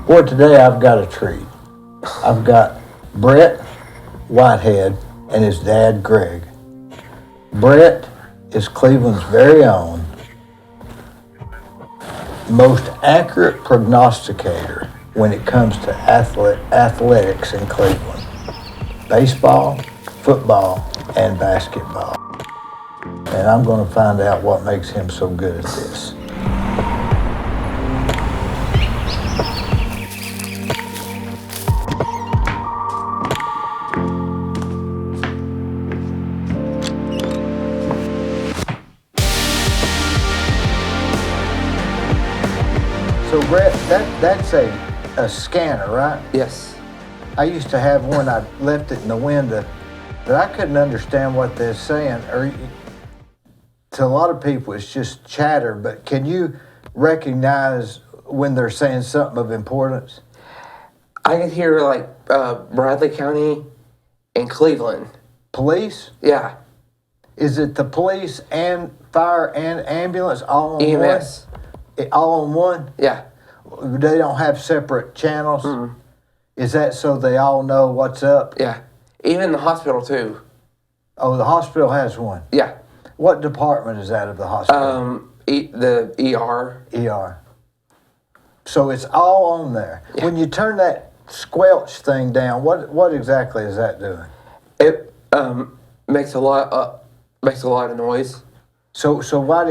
Boy, today I've got a treat. I've got Brett Whitehead and his dad, Greg. Brett is Cleveland's very own, most accurate prognosticator when it comes to athletics in Cleveland. Baseball, football, and basketball. And I'm going to find out what makes him so good at this. So Brett, that's a scanner, right? Yes. I used to have one. I left it in the window, but I couldn't understand what they're saying. Or to a lot of people, it's just chatter. But can you recognize when they're saying something of importance? I can hear like Bradley County and Cleveland. Police? Yeah. Is it the police and fire and ambulance all on EMS. one? All on one? Yeah. They don't have separate channels? Mm-mm. Is that so they all know what's up? Yeah. Even the hospital too. Oh, the hospital has one. Yeah. What department is that of the hospital? The ER. ER. So it's all on there. Yeah. When you turn that squelch thing down, what exactly is that doing? It makes a lot of noise. So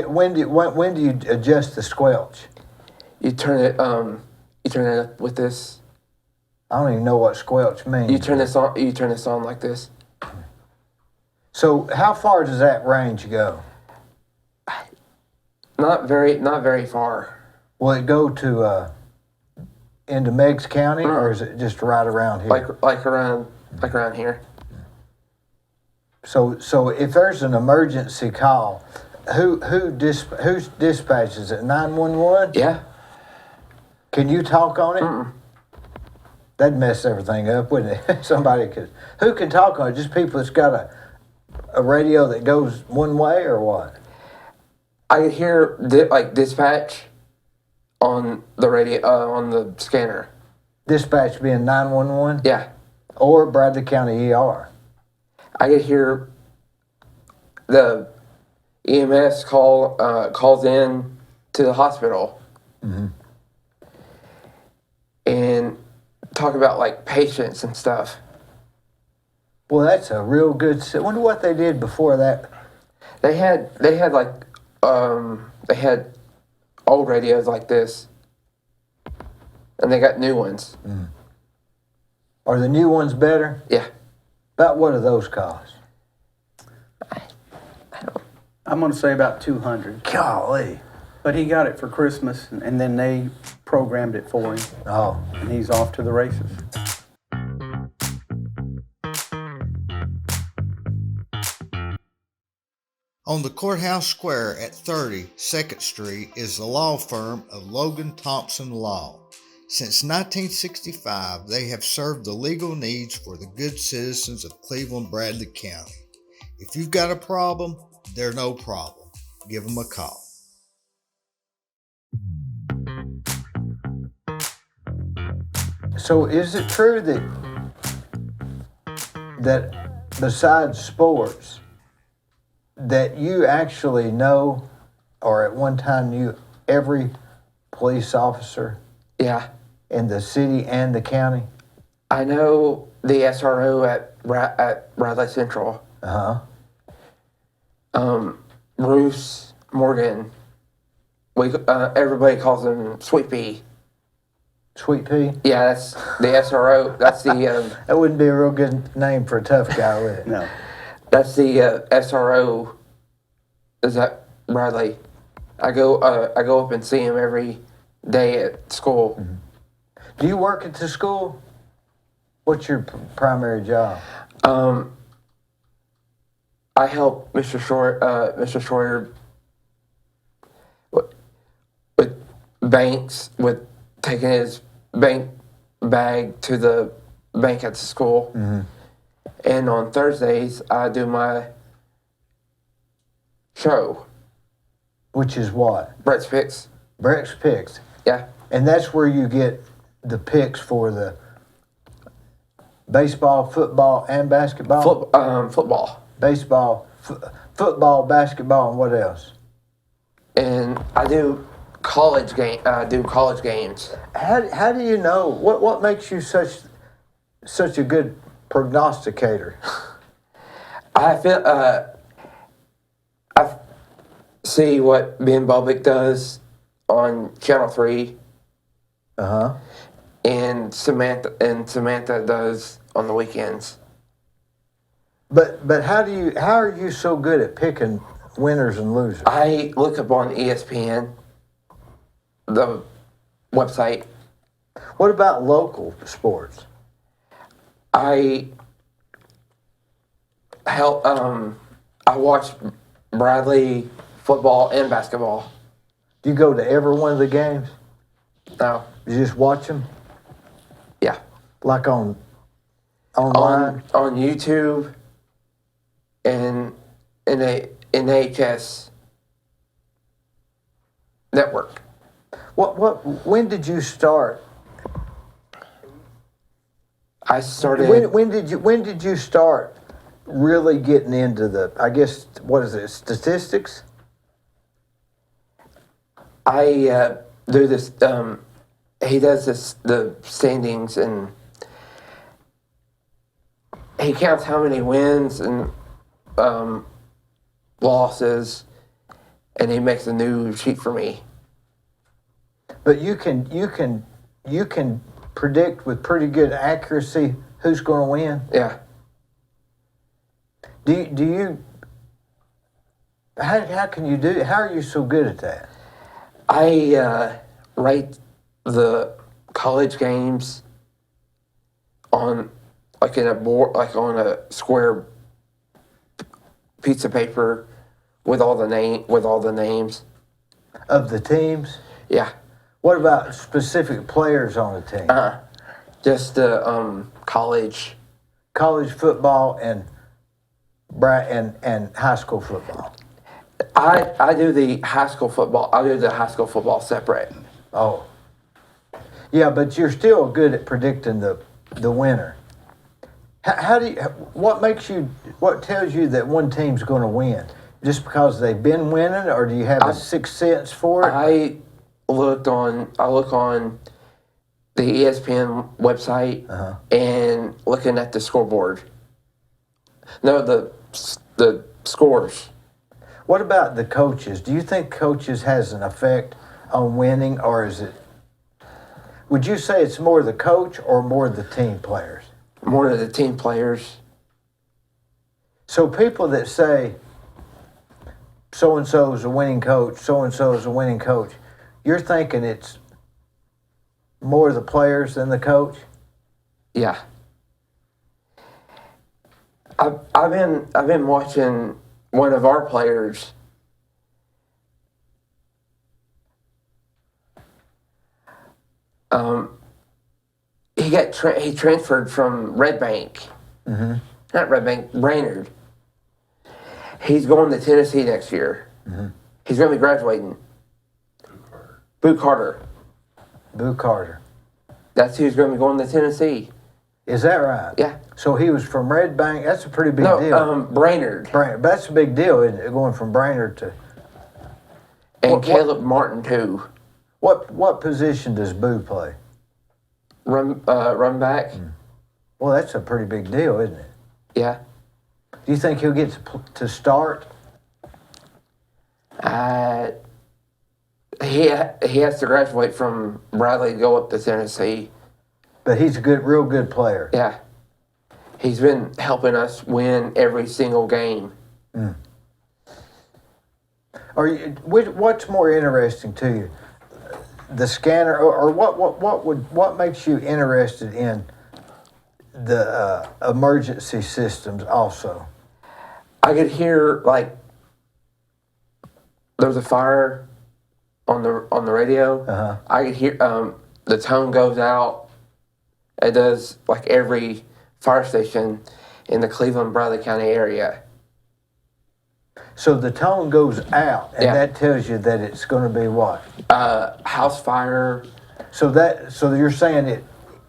when do you adjust the squelch? You turn it up with this. I don't even know what squelch means. You turn this on like this. So how far does that range go? Not very far. Will it go to into Meigs County, or is it just right around here? Like around here. So if there's an emergency call, who dispatches it? 911? Yeah. Can you talk on it? Mm-mm. That'd mess everything up, wouldn't it? Somebody could. Who can talk on it? Just people that's got a radio that goes one way, or what? I could hear dispatch on the radio on the scanner. Dispatch being 911? Yeah. Or Bradley County ER. I could hear the EMS calls in to the hospital. Mm-hmm. And talk about like patients and stuff. Well, that's a real good. I wonder what they did before that. They had old radios like this, and they got new ones. Mm. Are the new ones better? Yeah. About what do those cost? I'm going to say about 200. Golly. But he got it for Christmas, and then they programmed it for him, Oh. and he's off to the races. On the courthouse square at 30 2nd Street is the law firm of Logan Thompson Law. Since 1965, they have served the legal needs for the good citizens of Cleveland, Bradley County. If you've got a problem, they're no problem. Give them a call. So is it true that besides sports, that you actually know, or at one time knew every police officer Yeah. in the city and the county? I know the SRO at Bradley Central. Uh-huh. Bruce Morgan. Everybody calls him Sweet Pea. Sweet Pea? Yeah, that's the SRO. That's the That wouldn't be a real good name for a tough guy, would it? No. that's the SRO. Is that Bradley? I go up and see him every day at school. Mm-hmm. Do you work at the school? What's your primary job? I help Mr. Shorter with banks, with taking his bank bag to the bank at the school. Mm-hmm. And on Thursdays, I do my show. Which is what? Brett's Picks. Brett's Picks. Yeah. And that's where you get the picks for the baseball, football, and basketball? Football. Baseball, football, basketball, and what else? And I do college games. How do you know what makes you such a good prognosticator? I feel I see what Ben Bobbitt does on Channel 3, and Samantha does on the weekends. But how are you so good at picking winners and losers? I look up on ESPN, the website. What about local sports? I watch Bradley football and basketball. Do you go to every one of the games? No. You just watch them? Yeah. Like online? On YouTube and in the NHS network. When did you start? I started. When did you start really getting into the, I guess, what is it, statistics? I do this. He does the standings, and he counts how many wins and losses, and he makes a new sheet for me. But you can predict with pretty good accuracy who's going to win. Yeah. Do you? How can you do it? How are you so good at that? I write the college games on in a board, like on a square piece of paper with all the names Of the teams? Yeah. What about specific players on the team? Just the college football and high school football. I do the high school football. I do the high school football separate. Oh. Yeah, but you're still good at predicting the winner. How do you? What tells you that one team's going to win? Just because they've been winning, or do you have a sixth sense for it? I look on the ESPN website and looking at the scoreboard. No, the scores. What about the coaches? Do you think coaches has an effect on winning, or is it? Would you say it's more the coach or more the team players? More of the team players. So people that say so and so is a winning coach, so and so is a winning coach, you're thinking it's more the players than the coach? Yeah. I've been watching one of our players. He transferred from Red Bank. Mm-hmm. Not Red Bank, Brainerd. He's going to Tennessee next year. Mm-hmm. He's going to be graduating. Boo Carter. Boo Carter. That's who's going to be going to Tennessee. Is that right? Yeah. So he was from Red Bank. That's a pretty big deal. Brainerd. Brainerd. That's a big deal, isn't it? Going from Brainerd to. And Caleb Martin too. What position does Boo play? Run back. Well, that's a pretty big deal, isn't it? Yeah. Do you think he'll get to start? He has to graduate from Bradley to go up to Tennessee. But he's a real good player. Yeah. He's been helping us win every single game. Mm. What's more interesting to you, the scanner, or what makes you interested in the emergency systems also? I could hear there's a fire on the radio. I could hear the tone goes out. It does every fire station in the Cleveland Bradley County area. So the tone goes out, and Yeah. that tells you that it's going to be what? House fire. So you're saying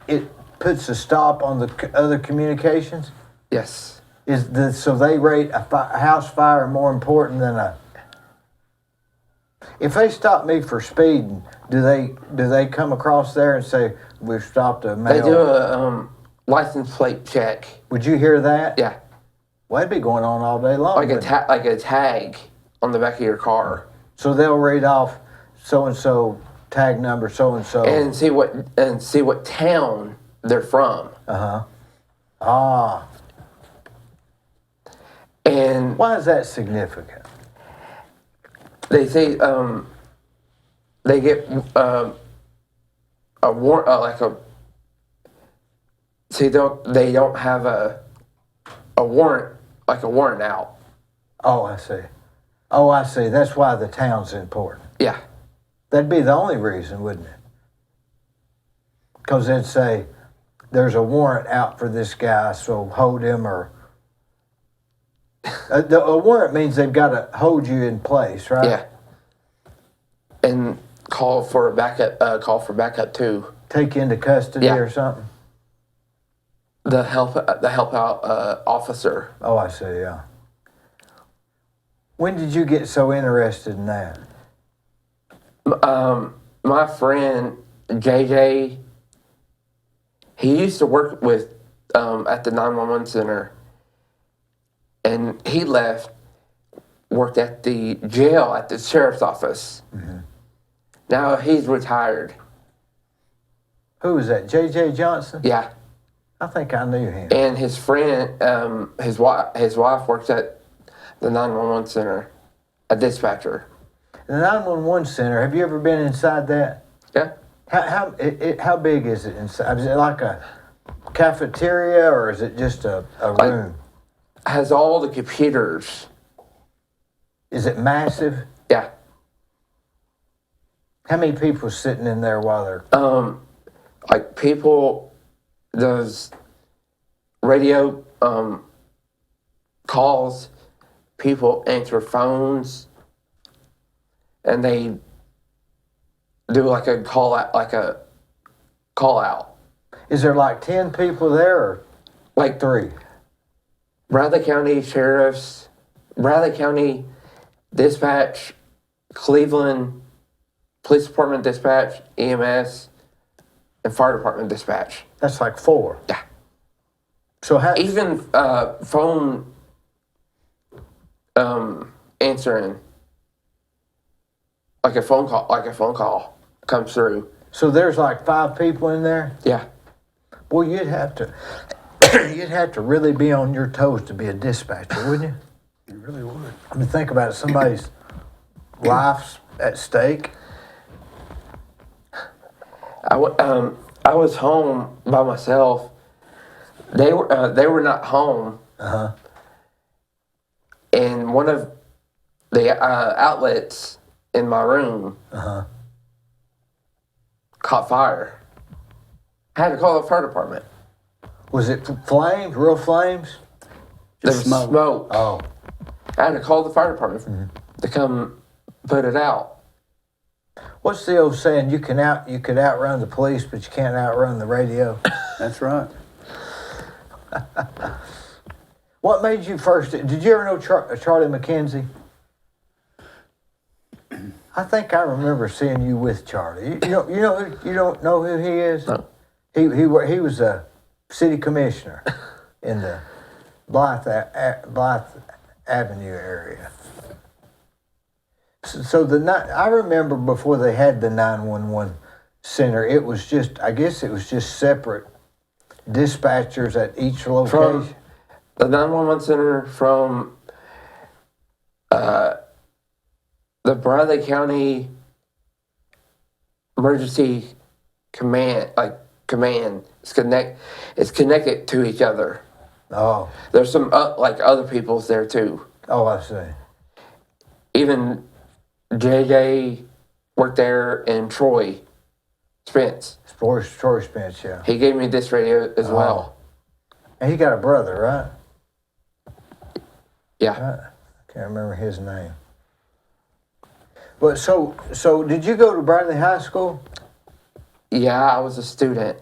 it puts a stop on the other communications? Yes. So they rate a house fire more important than a. If they stop me for speeding, do they come across there and say we've stopped a male? They do a license plate check. Would you hear that? Yeah. Well, that'd be going on all day long. Like a tag on the back of your car. So they'll read off so and so tag number so and so and see what town they're from. Ah. And Why is that significant? they say they get a warrant they don't have a warrant out. Oh, I see. That's why the town's important. Yeah. That'd be the only reason, wouldn't it? Because they'd say there's a warrant out for this guy, so hold him or. A warrant means they've got to hold you in place, right? Yeah. And call for backup too. Take you into custody or something. The help out officer. Oh, I see. Yeah. When did you get so interested in that? My friend JJ, he used to work with at the 911 center, and he left, worked at the jail at the sheriff's office. Mm-hmm. Now he's retired. Who was that? J.J. Johnson? Yeah. I think I knew him. And his friend, his wife works at the 911 center, a dispatcher. The 911 center, have you ever been inside that? Yeah. How big is it inside? Is it like a cafeteria or is it just a room? Has all the computers. Is it massive? Yeah. How many people sitting in there while they're... Like people, does radio calls, people answer phones, and they do like a call out. Is there like 10 people there or like 3? Bradley County Sheriffs, Bradley County Dispatch, Cleveland Police Department Dispatch, EMS, and Fire Department Dispatch. That's like 4. Yeah. So how... Even phone answering, like a phone call comes through. So there's like 5 people in there? Yeah. Boy, you'd have to really be on your toes to be a dispatcher, wouldn't you? You really would. I mean, think about it. Somebody's life's at stake. I was home by myself. They were not home. And one of the outlets in my room caught fire. I had to call the fire department. Was it flames, real flames? There was smoke. Oh. I had to call the fire department to come put it out. What's the old saying? You could outrun the police, but you can't outrun the radio. That's right. What made you first? Did you ever know Charlie McKenzie? I think I remember seeing you with Charlie. You don't know who he is? No. He was a city commissioner in the Blythe Avenue area. So I remember before they had the 911 center, I guess it was just separate dispatchers at each location. From the 911 center from the Bradley County Emergency Command, it's connected to each other. Oh. There's some other people's there too. Oh, I see. Even JJ worked there, and Troy Spence. Troy Spence, yeah. He gave me this radio as well. And he got a brother, right? Yeah. I can't remember his name. But so did you go to Bradley High School? Yeah, I was a student.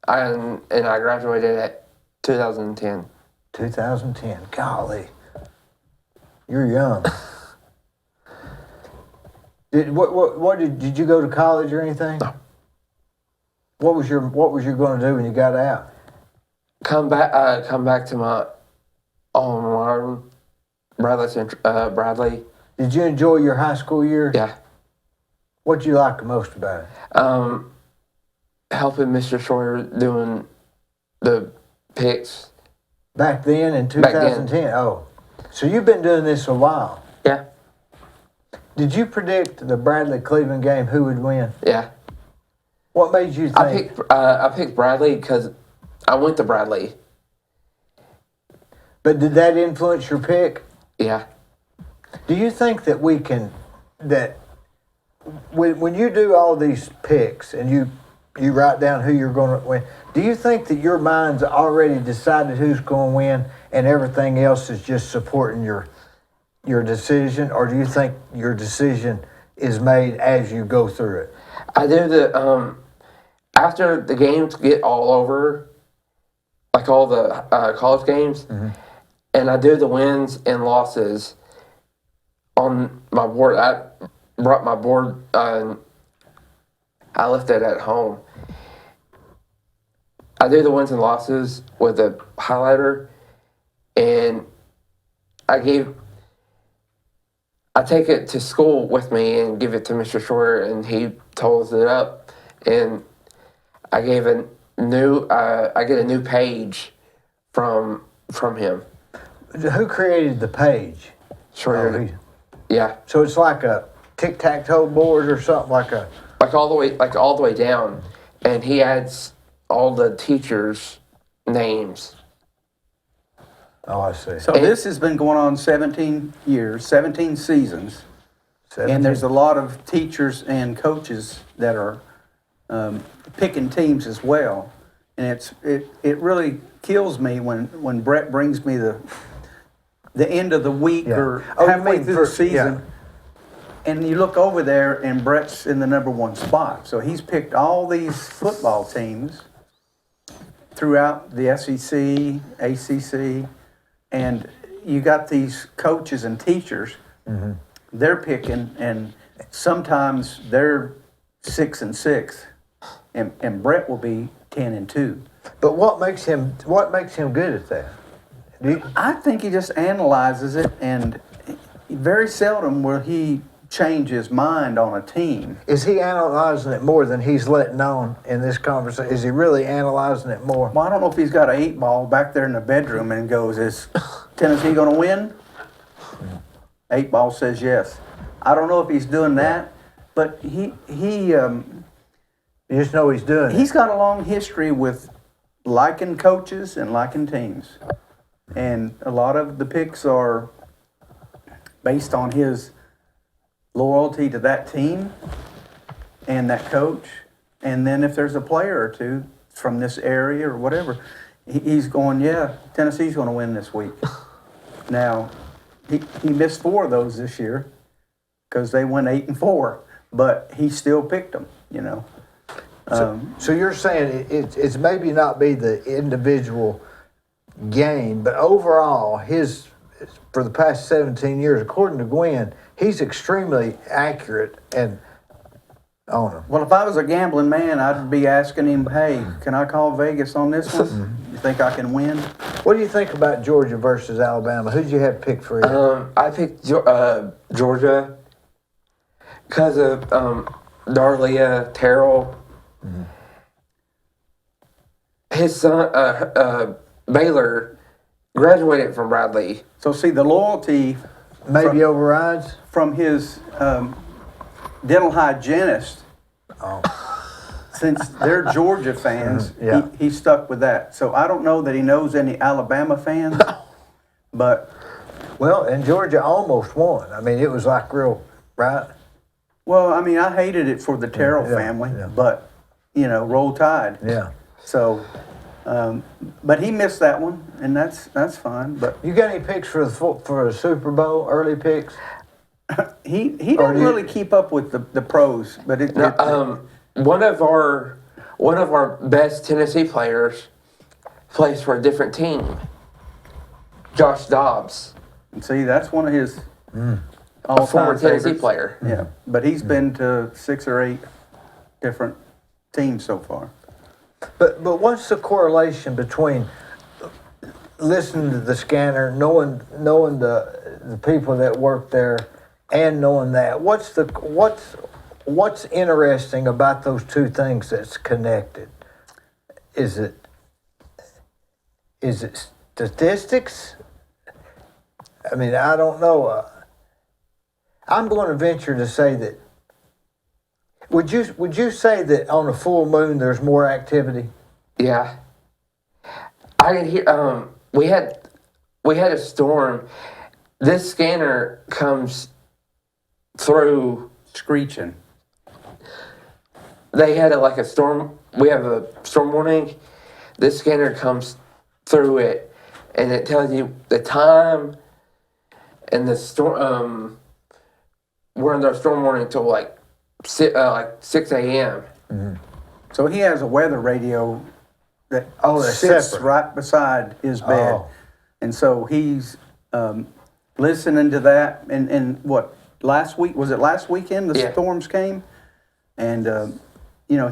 And I graduated at 2010. 2010. Golly, you're young. Did you go to college or anything? No. What was you going to do when you got out? Come back to my alma mater, Bradley. Did you enjoy your high school years? Yeah. What did you like the most about it? Helping Mr. Shorter doing the picks. Back then in 2010? Oh, so you've been doing this a while. Yeah. Did you predict the Bradley-Cleveland game, who would win? Yeah. What made you think? I picked Bradley because I went to Bradley. But did that influence your pick? Yeah. Do you think that when you do all these picks and you write down who you're going to win, do you think that your mind's already decided who's going to win and everything else is just supporting your decision, or do you think your decision is made as you go through it? I do the after the games get all over, like all the college games, and I do the wins and losses on my board. I brought my board. I left it at home. I do the wins and losses with a highlighter, and I take it to school with me and give it to Mr. Shorter, and he totals it up, and I get a new page from him. Who created the page? Shorter. Yeah. So it's like a tic-tac-toe board or something like a... Like all the way down, and he adds all the teachers' names. Oh, I see. So this has been going on 17 years, 17 seasons. 17. And there's a lot of teachers and coaches that are picking teams as well. And it really kills me when Brett brings me the end of the week or halfway through the season. And you look over there and Brett's in the number one spot. So he's picked all these football teams throughout the SEC, ACC, and you got these coaches and teachers. They're picking, and sometimes they're 6-6, and Brett will be 10-2. But what makes him good at that? I think he just analyzes it, and very seldom will he change his mind on a team. Is he analyzing it more than he's letting on in this conversation? Is he really analyzing it more? Well, I don't know if he's got an 8-ball back there in the bedroom and goes, "Is Tennessee going to win?" 8-ball says yes. I don't know if he's doing that, but he You just know he's doing it. he's got a long history with liking coaches and liking teams. And a lot of the picks are based on his loyalty to that team and that coach. And then if there's a player or two from this area or whatever, he's going, yeah, Tennessee's going to win this week. Now, he missed 4 of those this year because they went 8-4, but he still picked them, you know. So you're saying it's maybe not be the individual game, but overall, for the past 17 years, according to Gwen, he's extremely accurate and on him. Well, if I was a gambling man, I'd be asking him, hey, can I call Vegas on this one? You think I can win? What do you think about Georgia versus Alabama? Who did you have picked for you? I picked Georgia because of Darlia Terrell. His son, Baylor, graduated from Bradley. So see, the loyalty Maybe overrides? from his dental hygienist, since they're Georgia fans, Yeah. he stuck with that. So I don't know that he knows any Alabama fans, but, Well, and Georgia almost won. I mean, it was like real, right? well, I mean, I hated it for the Terrell Yeah, family, yeah. but, you know, roll tide. Yeah. So, but he missed that one, and that's fine. But You got any picks for the Super Bowl, early picks? he Or doesn't really keep up with the pros. But one of our best Tennessee players plays for a different team. Josh Dobbs, And see, that's one of his a all-time former Tennessee favorites. player. Yeah, but he's been to 6 or 8 different teams so far. But what's the correlation between listening to the scanner, knowing the people that work there, and knowing that? What's interesting about those two things that's connected? Is it statistics? I mean, I don't know. I'm going to venture to say that. Would you say that on a full moon there's more activity? Yeah, I can hear. We had a storm. This scanner comes through. Screeching. They had a storm. We have a storm warning. This scanner comes through it, and it tells you the time and the storm. We're under a storm warning until like 6 a.m. So he has a weather radio that that's sits separate. right beside his bed. Oh. And so he's listening to that. And what, last week, was it last weekend the Yeah. storms came? And,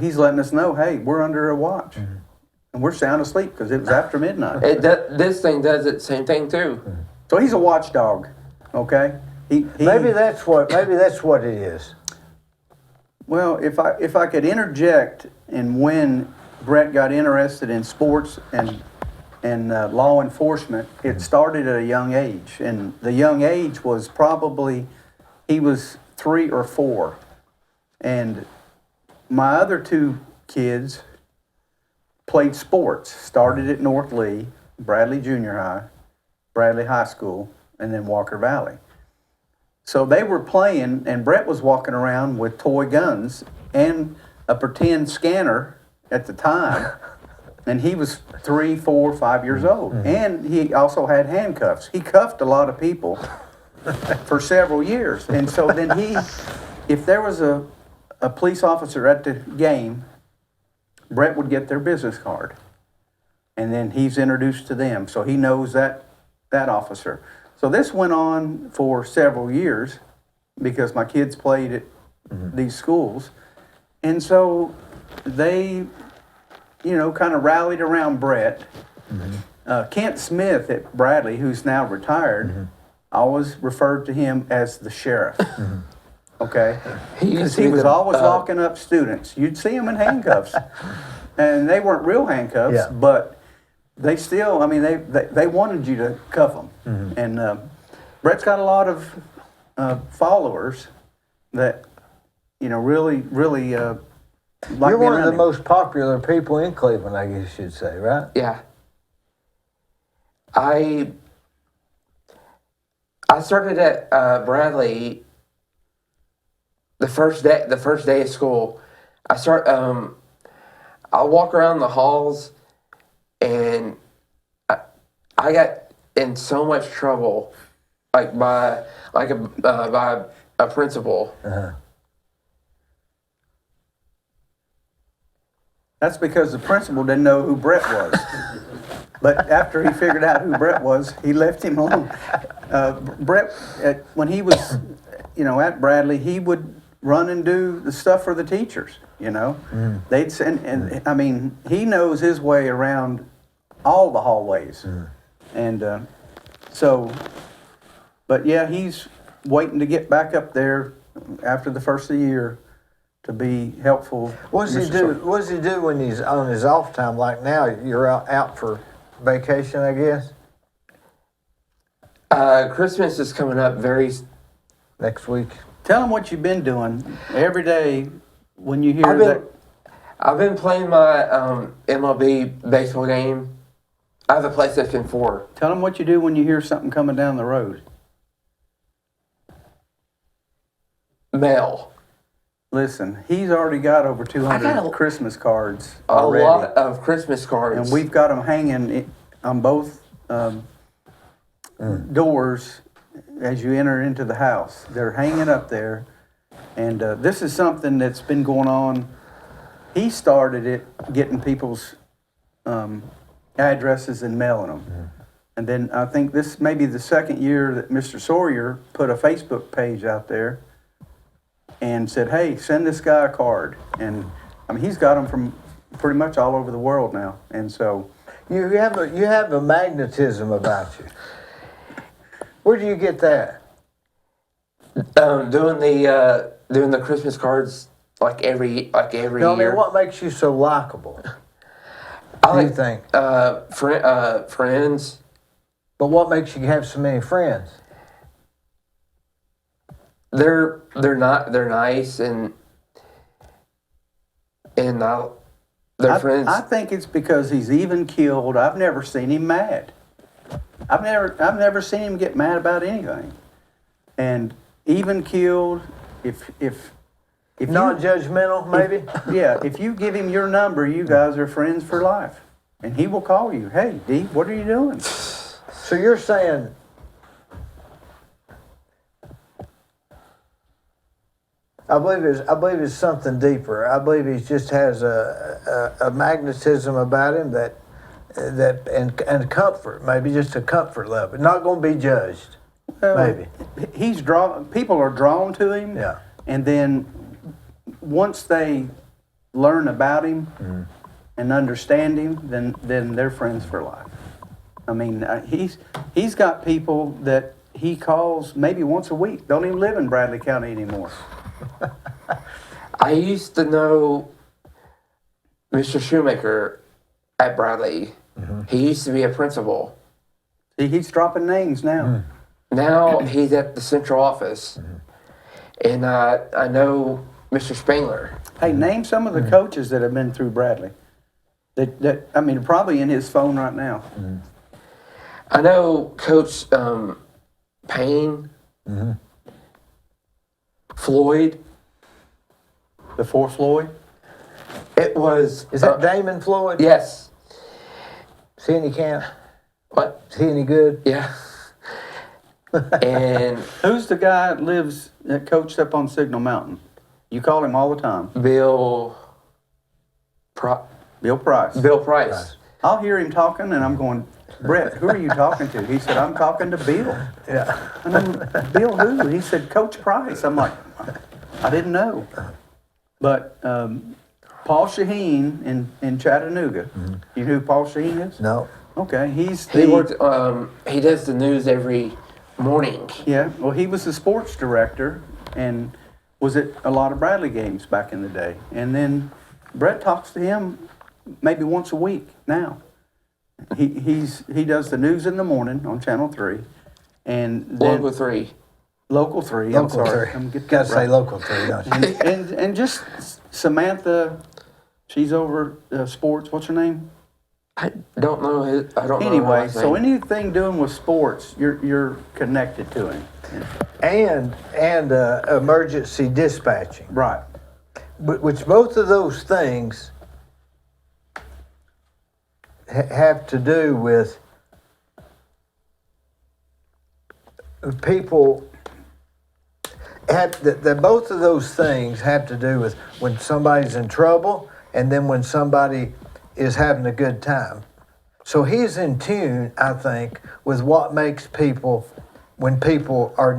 he's letting us know, hey, we're under a watch. And we're sound asleep because it was after midnight. This thing does it same thing too. So he's a watchdog, okay? He Maybe that's what it is. Well, if I could interject in when Brett got interested in sports and law enforcement, it started at a young age, and the young age was probably he was 3 or 4, and my other 2 kids played sports. Started at North Lee, Bradley Junior High, Bradley High School, and then Walker Valley. So they were playing, and Brett was walking around with toy guns and a pretend scanner at the time. And he was 3, 4, 5 years old. And he also had handcuffs. He cuffed a lot of people for several years. And so then if there was a police officer at the game, Brett would get their business card. And then he's introduced to them. So he knows that officer. So this went on for several years because my kids played at these schools. And so they, kind of rallied around Brett. Kent Smith at Bradley, who's now retired, always referred to him as the sheriff. Okay? Because he was always locking up students. You'd see him in handcuffs. And they weren't real handcuffs, but they still, they wanted you to cuff them. And Brett's got a lot of followers that, really like You're being one of around the him. most popular people in Cleveland, I guess you'd say, right? Yeah. I started at Bradley the first day of school. I walk around the halls, and I got in so much trouble, by a principal. That's because the principal didn't know who Brett was. But after he figured out who Brett was, he left him alone. Brett, when he was, at Bradley, he would run and do the stuff for the teachers, They'd send, and he knows his way around all the hallways. And but yeah, he's waiting to get back up there after the first of the year to be helpful. What does he do when he's on his off time? Like now, you're out for vacation, I guess? Christmas is coming up Next week. Tell him what you've been doing every day when you hear that. I've been playing my MLB baseball game. I have a PlayStation 4. Tell him what you do when you hear something coming down the road. Mail. Listen, he's already got over 200 Christmas cards already. A lot of Christmas cards. And we've got them hanging on both doors as you enter into the house. They're hanging up there. And this is something that's been going on he started it, getting people's addresses and mailing them. And then I think this may be the second year that Mr. Sawyer put a Facebook page out there and said, hey, send this guy a card. And I mean, he's got them from pretty much all over the world now. And so You have a magnetism about you. Where do you get that? Doing the Christmas cards like every No, I year. mean, what makes you so likable? I Do you like think? friends. But what makes you have so many friends? They're nice and they're friends. I think it's because he's even keeled. I've never seen him mad. I've never seen him get mad about anything. And even keeled, if Non-judgmental, maybe? yeah, if you give him your number, you guys are friends for life. And he will call you, hey, Dee, what are you doing? So you're saying I believe it's something deeper. I believe he just has a magnetism about him that and comfort, maybe just a comfort level. Not going to be judged, maybe. People are drawn to him. Yeah. And then once they learn about him and understand him, then they're friends for life. I mean, he's got people that he calls maybe once a week. Don't even live in Bradley County anymore. I used to know Mr. Shoemaker at Bradley. He used to be a principal. See, he's dropping names now. Now he's at the central office. And I know Mr. Spangler. Hey, name some of the coaches that have been through Bradley. That I mean, probably in his phone right now. I know Coach Payne, Floyd. The four Floyd. It was. Is that Damon Floyd? Yes. Is he any camp? What? Is he any good? Yeah. And Who's the guy that coached up on Signal Mountain? You call him all the time. Bill Price. Bill Price. I'll hear him talking, and I'm going, Brett, who are you talking to? He said, I'm talking to Bill. Yeah. And I'm, Bill who? He said, Coach Price. I'm like, I didn't know. But Paul Shaheen in Chattanooga, you know who Paul Shaheen is? No. Okay, He does the news every morning. Yeah, well, he was the sports director and was at a lot of Bradley games back in the day. And then Brett talks to him maybe once a week now. He does the news in the morning on Channel 3. And then Local 3. Local 3, I'm sorry. I'm getting Got to that say right. local 3, don't you? And just Samantha, she's over sports. What's her name? I don't know his. I don't know. Anyway, his so name. anything doing with sports, you're connected to him. And emergency dispatching, Right. which both of those things have to do with people. Both of those things have to do with when somebody's in trouble and then when somebody is having a good time. So he's in tune, I think, with what makes people, when people are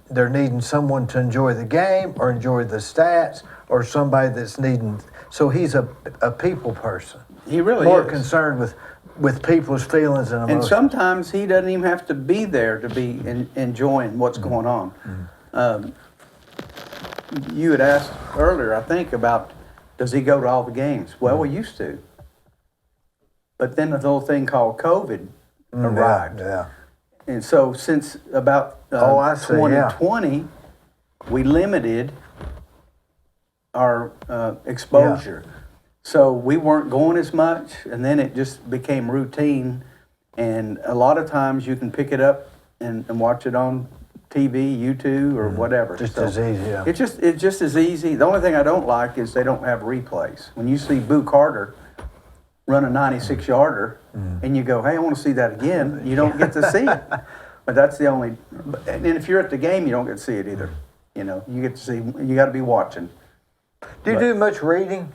they're needing someone to enjoy the game or enjoy the stats or somebody that's needing. So he's a people person. He really More is. concerned with people's feelings and emotions. And sometimes he doesn't even have to be there to be enjoying what's going on. You had asked earlier, I think, about does he go to all the games? Well, we used to. But then the whole thing called COVID arrived. Yeah. And so since about I see, 2020, we limited our exposure. So we weren't going as much, and then it just became routine. And a lot of times you can pick it up and watch it on TV, YouTube, or whatever. Just So as easy, yeah. It's just as easy. The only thing I don't like is they don't have replays. When you see Boo Carter run a 96-yarder, and you go, hey, I want to see that again, you don't get to see it. But that's the only, and if you're at the game, you don't get to see it either. You know, you get to see, you got to be watching. Do you do much reading?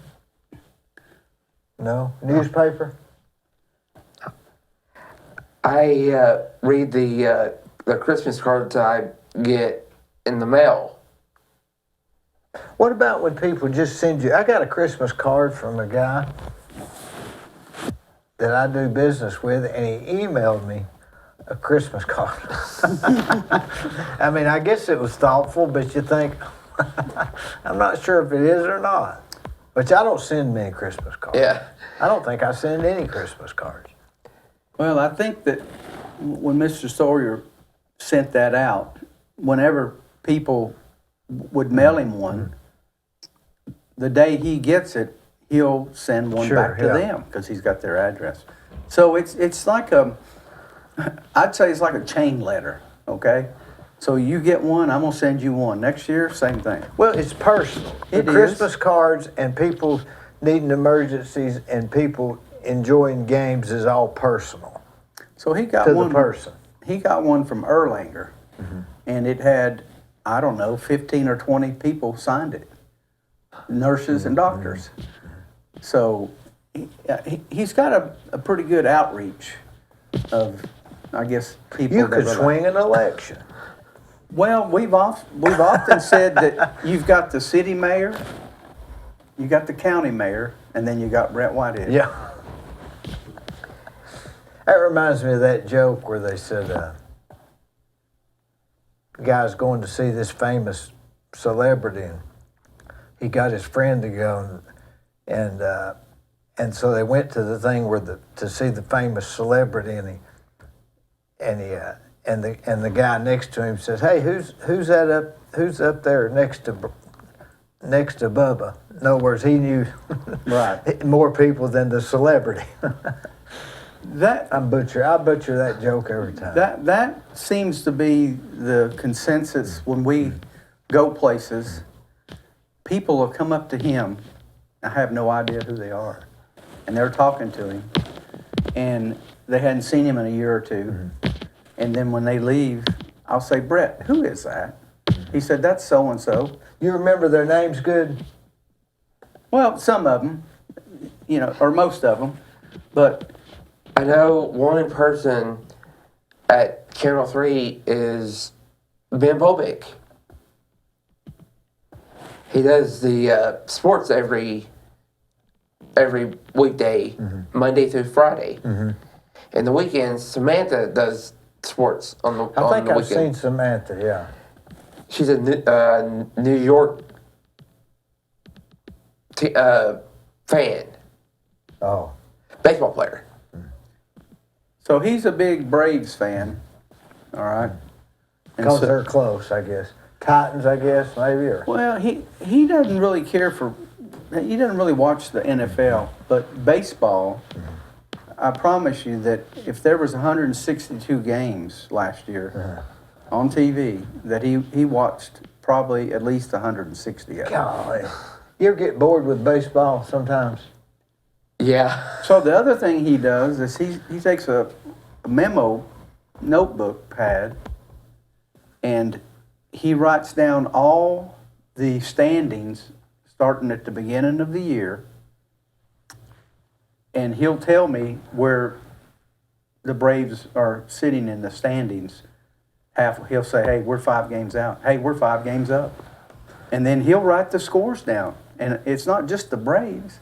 No? Newspaper? I read the Christmas cards I get in the mail. What about when people just send you? I got a Christmas card from a guy that I do business with, and he emailed me a Christmas card. I mean, I guess it was thoughtful, but you think, I'm not sure if it is or not. Which I don't send many Christmas cards. Yeah. I don't think I send any Christmas cards. Well, I think that when Mr. Sawyer sent that out, whenever people would mail him one, the day he gets it, he'll send one back to them because he's got their address. So it's like I'd say it's like a chain letter, okay? So you get one, I'm gonna send you one. Next year, same thing. Well, it's personal. The Christmas cards and people needing emergencies and people enjoying games is all personal. So he got to one. The person. He got one from Erlanger, and it had, I don't know, 15 or 20 people signed it, nurses and doctors. So he's got a pretty good outreach of, I guess, people. You could swing an election. Well, we've often said that you've got the city mayor, you got the county mayor, and then you got Brett Whitehead. Yeah. That reminds me of that joke where they said, guy's going to see this famous celebrity, and he got his friend to go, and so they went to the thing where to see the famous celebrity, and the guy next to him says, "Hey, who's up there next to Bubba?" In other words, he knew Right. more people than the celebrity. I That butcher that joke every time. That seems to be the consensus when we go places. People will come up to him. I have no idea who they are, and they're talking to him, and they hadn't seen him in a year or two. And then when they leave, I'll say, "Brett, who is that?" He said, "That's so and so." You remember their names good? Well, some of them, or most of them, but I know one person at Channel 3 is Ben Bobick. He does the sports every weekday, Monday through Friday. And the weekends, Samantha does sports on the I think the I've weekend. seen Samantha, yeah. She's a New York fan, Oh. baseball player. so he's a big Braves fan. All right. And Because so- they're close, I guess. Titans, I guess, maybe, or... Well, he doesn't really care for, he doesn't really watch the NFL, but baseball, I promise you that if there was 162 games last year on TV, that he watched probably at least 160 of them. Golly. You ever get bored with baseball sometimes? Yeah. So the other thing he does is he takes a memo notebook pad and he writes down all the standings starting at the beginning of the year, and he'll tell me where the Braves are sitting in the standings. He'll say, "Hey, we're 5 games out. Hey, we're 5 games up." And then he'll write the scores down. And it's not just the Braves.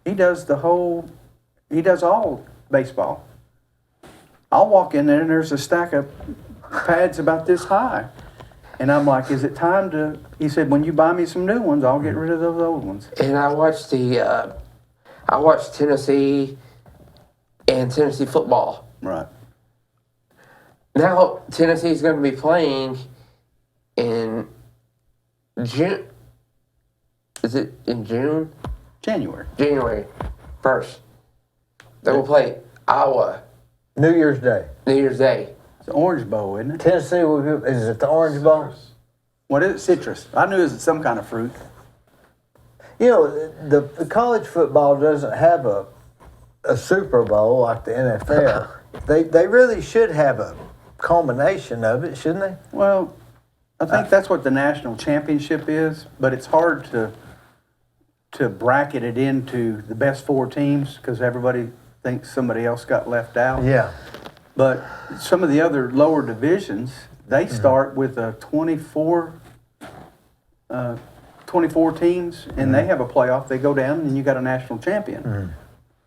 He does he does all baseball. I'll walk in there and there's a stack of pads about this high. And I'm like, "Is it time to," he said, "when you buy me some new ones, I'll get rid of those old ones." And I watched I watched Tennessee and Tennessee football. Right. Now Tennessee's going to be playing in June. Is it in June? January. January 1st. They will play Iowa New Year's Day. New Year's Day. It's the Orange Bowl, isn't it? Tennessee, is it the Orange Bowl? What is it? Citrus. I knew it was some kind of fruit. You know, the college football doesn't have a Super Bowl like the NFL. They really should have a culmination of it, shouldn't they? Well, I think that's what the national championship is, but it's hard to to bracket it into the best 4 teams because everybody thinks somebody else got left out. Yeah. But some of the other lower divisions, they start with a 24 teams, and they have a playoff. They go down, and you got a national champion.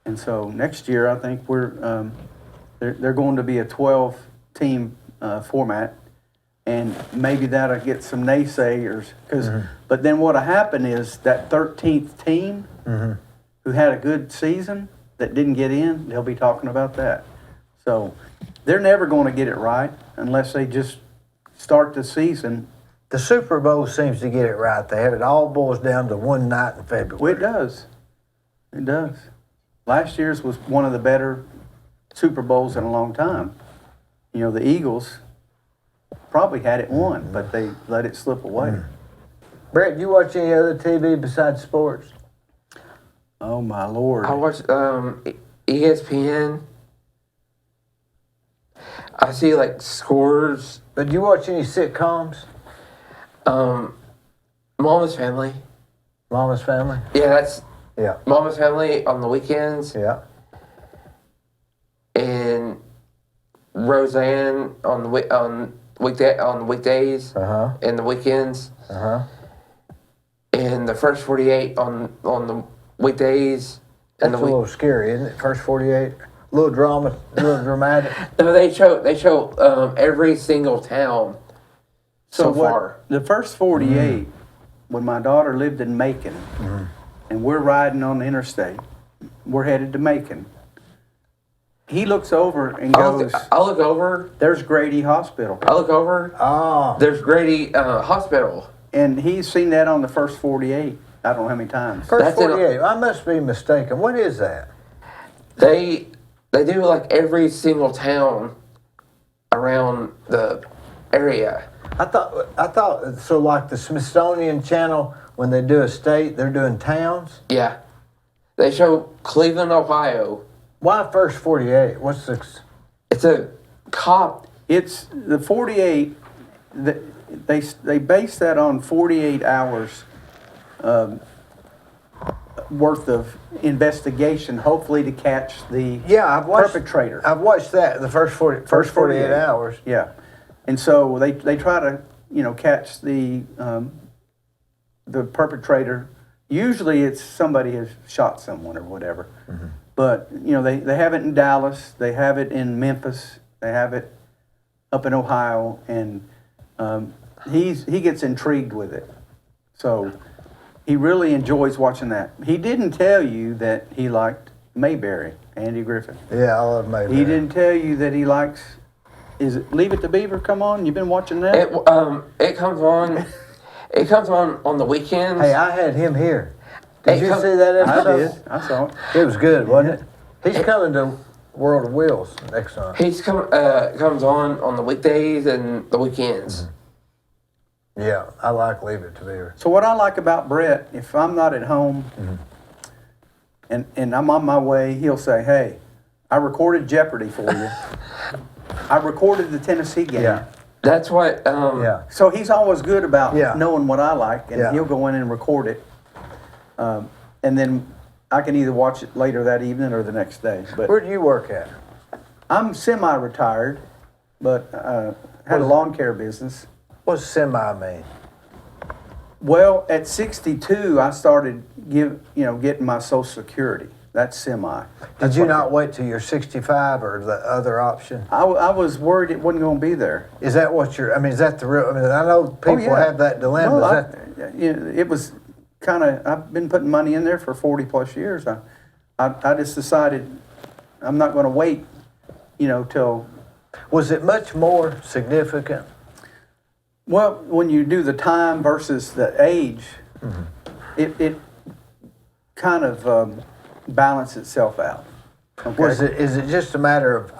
And so next year, I think they're going to be a 12-team format, and maybe that'll get some naysayers. But then what'll happen is that 13th team who had a good season that didn't get in, they'll be talking about that. So they're never going to get it right unless they just start the season. The Super Bowl seems to get it right. They have it all boils down to one night in February. Well, it does. It does. Last year's was one of the better Super Bowls in a long time. You know, the Eagles probably had it won, but they let it slip away. Brett, do you watch any other TV besides sports? Oh, my Lord. I watch ESPN. I see like scores. But do you watch any sitcoms? Mama's Family. Mama's Family? Yeah, that's Yeah. Mama's Family on the weekends. Yeah. And Roseanne on the weekdays Uh-huh. and the weekends. Uh-huh. And the first 48 on the weekdays. That's a little scary, isn't it? First 48. A little drama, a little dramatic. No, they show every single town so far. The first 48, when my daughter lived in Macon, and we're riding on the interstate, we're headed to Macon. He looks over and goes, I look over. there's Grady Hospital. I look over. Oh. There's Grady Hospital. And he's seen that on the first 48. I don't know how many times. First That's it. 48. I must be mistaken. What is that? They do like every single town around the area. I thought so. Like the Smithsonian Channel, when they do a state, they're doing towns. Yeah, they show Cleveland, Ohio. Why first 48? What's the? It's a cop. It's the 48. They base that on 48 hours worth of investigation, hopefully to catch the I've watched, perpetrator. I've watched that the first 48 hours. Yeah, and so they try to catch the perpetrator. Usually it's somebody has shot someone or whatever. But they have it in Dallas, they have it in Memphis, they have it up in Ohio, and he gets intrigued with it. So he really enjoys watching that. He didn't tell you that he liked Mayberry, Andy Griffith. Yeah, I love Mayberry. He didn't tell you that he likes. Is it Leave It to Beaver? Come on, you've been watching that. It comes on. It comes on the weekends. Hey, I had him here. Did you see that I episode? did. I saw it. It was good, wasn't it? He's coming to World of Wheels next time. He's comes on the weekdays and the weekends. Yeah, I like Leave It to Beaver. So what I like about Brett, if I'm not at home and I'm on my way, he'll say, "Hey, I recorded Jeopardy for you. I recorded the Tennessee game." Yeah. That's what. Yeah. So he's always good about Yeah. knowing what I like, and Yeah. he'll go in and record it. And then I can either watch it later that evening or the next day. But Where do you work at? I'm semi-retired, but had a lawn care business. What's semi mean? Well, at 62, I started getting my Social Security. That's semi. Did you not wait till you're 65 or the other option? I was worried it wasn't going to be there. Is that what you're, is that the real, I know people have that dilemma. No, Is that, it was kind of, I've been putting money in there for 40 plus years. I just decided I'm not going to wait, till. was it much more significant? Well, when you do the time versus the age, it kind of balances itself out. Okay? Is it just a matter of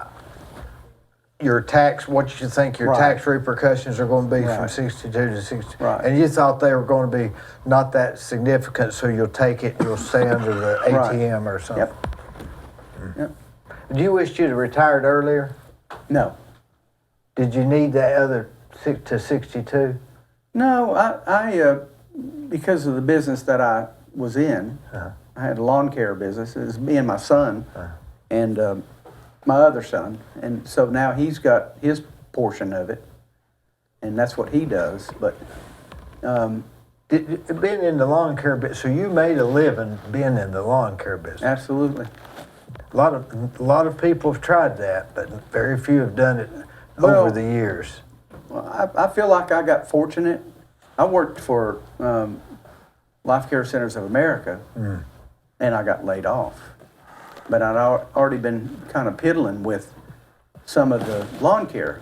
your tax, what you think your Right. tax repercussions are going to be from Right. 62 to 60? Right. And you thought they were going to be not that significant, so you'll take it and you'll stay under the Right. ATM or something. Yep. Yep. Do you wish you'd have retired earlier? No. Did you need that other to 62? No, I because of the business that I was in. I had a lawn care business. It was me and my son, and my other son, and so now he's got his portion of it, and that's what he does. But Being in the lawn care business, so you made a living being in the lawn care business. absolutely. A lot of people have tried that, but very few have done it over the years. Well, I feel like I got fortunate. I worked for Life Care Centers of America, and I got laid off. But I'd already been kind of piddling with some of the lawn care.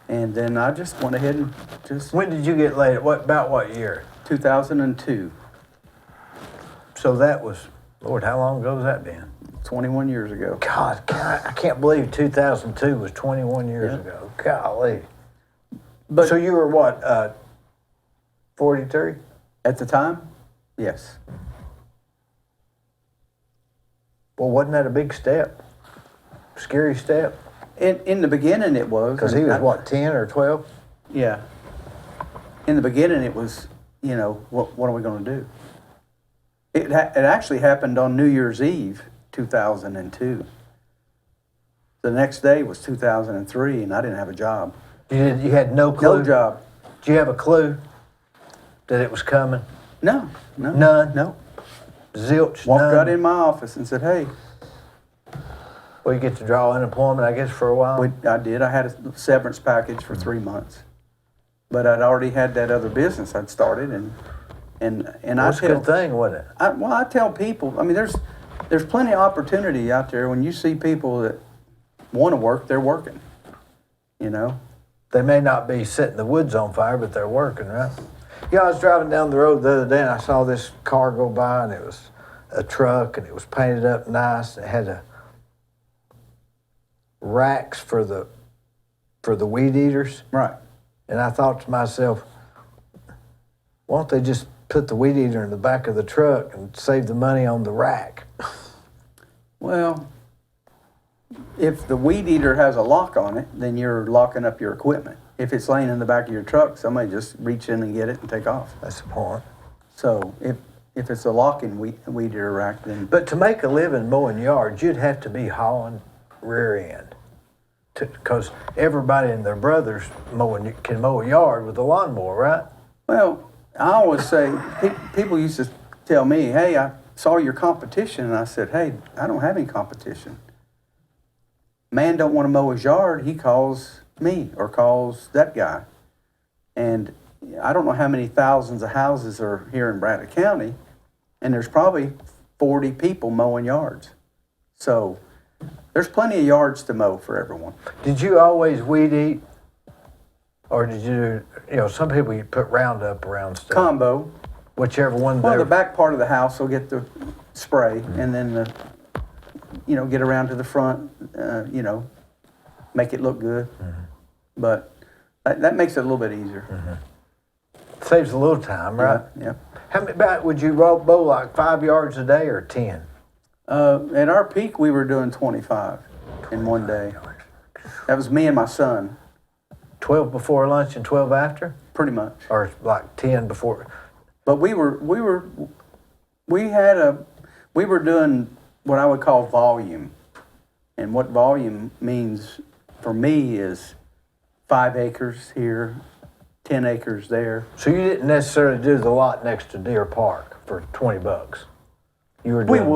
And then I just went ahead and just... When did you get laid? About what year? 2002, So that was, Lord, how long ago has that been? 21 years ago. God, I can't believe 2002 was 21 years ago. Golly. But So you were what, 43? at the time, yes. Well, wasn't that a big step? Scary step? In the beginning it was. Because he was what, 10 or 12? Yeah. In the beginning it was, you know, what are we going to do? It actually happened on New Year's Eve, 2002. The next day was 2003, and I didn't have a job. You had no clue? No job. Did you have a clue that it was coming? No. None? No. Zilch, Walked none? right in my office and said, hey, Well, you get to draw unemployment, I guess, for a while? I did. I had a severance package for 3 months. But I'd already had that other business I'd started, and That's a good thing, wasn't it? I tell people, I mean, there's plenty of opportunity out there. When you see people that want to work, they're working, you know? They may not be setting the woods on fire, but they're working, right? Yeah, I was driving down the road the other day, and I saw this car go by, and it was a truck, and it was painted up nice, and it had racks for the weed eaters. Right. And I thought to myself, why don't they just put the weed eater in the back of the truck and save the money on the rack? Well, if the weed eater has a lock on it, then you're locking up your equipment. If it's laying in the back of your truck, somebody just reach in and get it and take off. That's the point. So if it's a locking weed eater rack, then... But to make a living mowing yards, you'd have to be hauling rear end. Because everybody and their brothers can mow a yard with a lawnmower, right? Well, I always say, people used to tell me, hey, I saw your competition, and I said, hey, I don't have any competition. Man don't want to mow his yard, he calls me or calls that guy. And I don't know how many thousands of houses are here in Bradley County, and there's probably 40 people mowing yards. So there's plenty of yards to mow for everyone. Did you always weed eat? Or did you, some people you put Roundup around stuff? Combo. Whichever one. Well, the back part of the house will get the spray, and then get around to the front, make it look good. Mm-hmm. But that makes it a little bit easier. Mm-hmm. Saves a little time, right? Yeah. How many, would you mow like 5 yards a day or 10? At our peak, we were doing 25 in one day. That was me and my son. 12 before lunch and 12 after? Pretty much. Or like 10 before? But we were doing what I would call volume. And what volume means for me is 5 acres here, 10 acres there. So you didn't necessarily do the lot next to Deer Park for $20. You were doing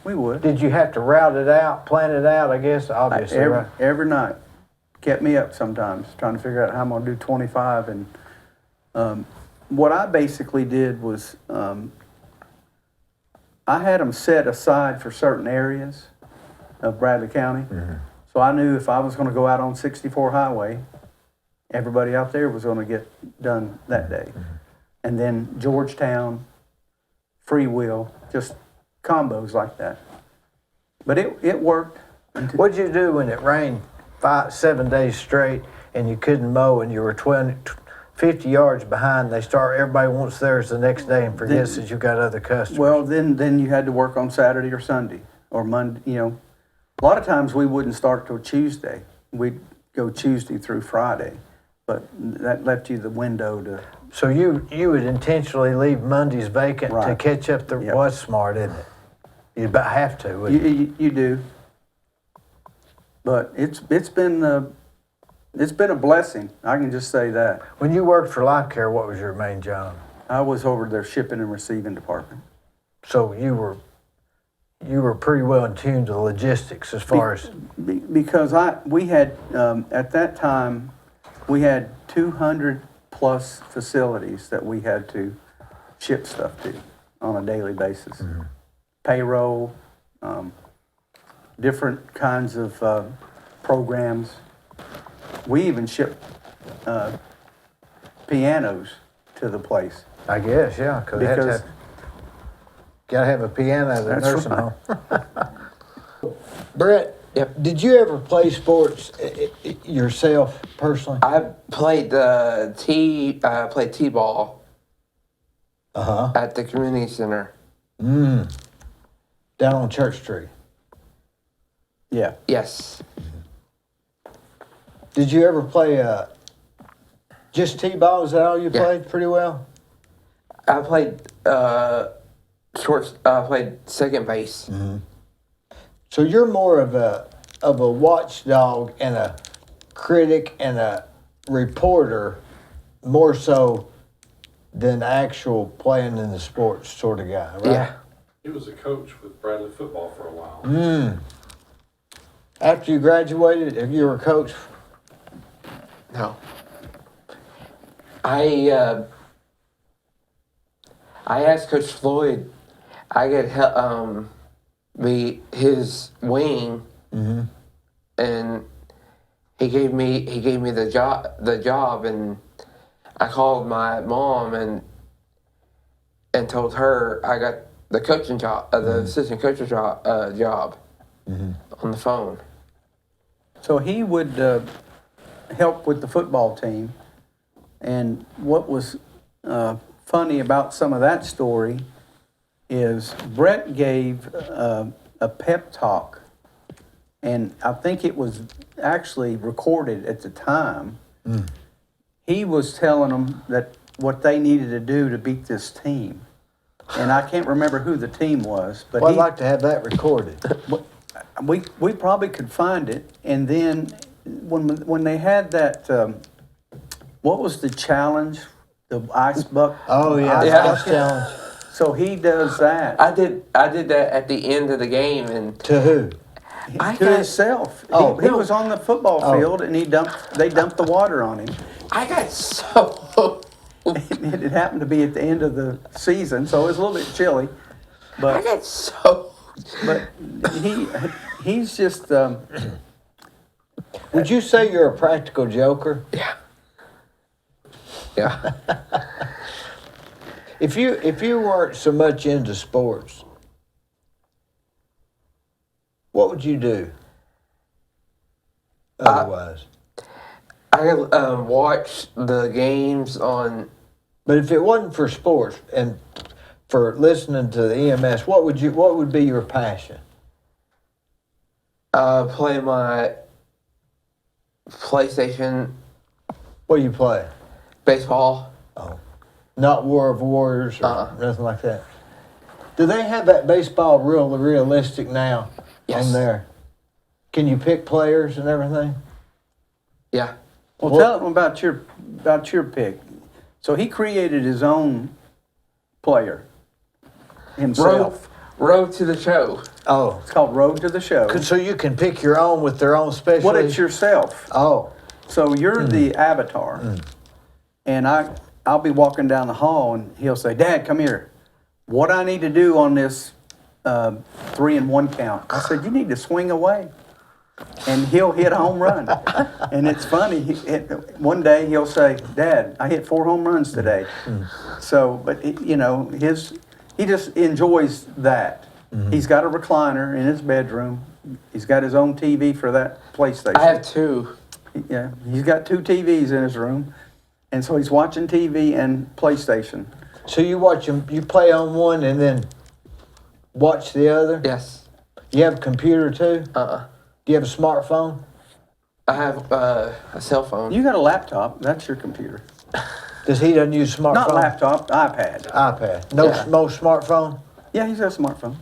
We would. Did you have to route it out, plan it out, I guess? Obviously, right? Every night. Kept me up sometimes, trying to figure out how I'm going to do 25. And what I basically did was I had them set aside for certain areas of Bradley County. Mm-hmm. So I knew if I was going to go out on 64 Highway, everybody out there was going to get done that day. Mm-hmm. And then Georgetown, Freewheel, just combos like that. But it worked. What'd you do when it rained 7 days straight and you couldn't mow and you were 50 yards behind? Everybody wants theirs the next day and forgets that you've got other customers. Well, then you had to work on Saturday or Sunday or Monday. A lot of times we wouldn't start till Tuesday. We'd go Tuesday through Friday. but that left you the window to. So you would intentionally leave Mondays vacant to Right. catch up the. Yep. Well, that's smart, isn't it? You about have to. Wouldn't you? You do. But it's been a blessing. I can just say that. When you worked for Life Care, what was your main job? I was over their shipping and receiving department. So you were pretty well in tune to the logistics as far as. Because we had at that time we had 200 plus facilities that we had to ship stuff to on a daily basis. Mm-hmm. Payroll, different kinds of programs. We even shipped pianos to the place. I guess, yeah, because gotta have a piano at the That's nursing right. home. Brett, Yep. did you ever play sports yourself personally? I played played t-ball at the community center. Down on Church Street. Yeah. Yes. Did you ever play just t-ball? Is that all you Yeah. played pretty well? I played played second base. Mm-hmm. So you're more of a watchdog and a critic and a reporter, more so than actual playing in the sports sort of guy, right? Yeah. He was a coach with Bradley football for a while. After you graduated, if you were a coach, No. I asked Coach Floyd I could help be his wing, and he gave me the job, and I called my mom and told her I got the coaching job, the assistant coach's job on the phone. So he would help with the football team. And what was funny about some of that story is Brett gave a pep talk, and I think it was actually recorded at the time. He was telling them that what they needed to do to beat this team. And I can't remember who the team was, but I'd like to have that recorded. we probably could find it. And then when they had that, what was the challenge? The ice bucket. Oh yeah, Yeah. Ice challenge. So he does that I did that at the end of the game, and To who? to himself. Oh, he no. was on the football field, and they dumped the water on him. I got so It happened to be at the end of the season, so it was a little bit chilly. I But got so he's just Would you say you're a practical joker? yeah. If you weren't so much into sports, what would you do otherwise? I watch the games on. But if it wasn't for sports and for listening to the EMS, what would be your passion? Play my PlayStation, What do you play? baseball. Oh, not War of Warriors or nothing like that. Do they have that baseball realistic now Yes. on there? Can you pick players and everything? Yeah. well. What- Tell him about your pick. So he created his own player himself. Road to the show. Oh, It's called Road to the Show. so you can pick your own with their own specialty? Well, it's yourself. Oh, So you're the avatar, and I'll be walking down the hall, and he'll say, "Dad, come here. What I need to do on this 3-and-1 count?" I said, "You need to swing away," and he'll hit a home run. And it's funny. One day he'll say, "Dad, I hit 4 home runs today." So, but he just enjoys that. He's got a recliner in his bedroom. He's got his own TV for that PlayStation. I have 2. Yeah, he's got 2 TVs in his room, and so he's watching TV and PlayStation. so you watch them, you play on one and then watch the other? Yes. You have a computer too? Uh-uh. Do you have a smartphone? I have a cell phone. You got a laptop. That's your computer. Does he doesn't use smartphone? Not laptop, iPad. iPad. No, Yeah. no smartphone. Yeah, he's got a smartphone.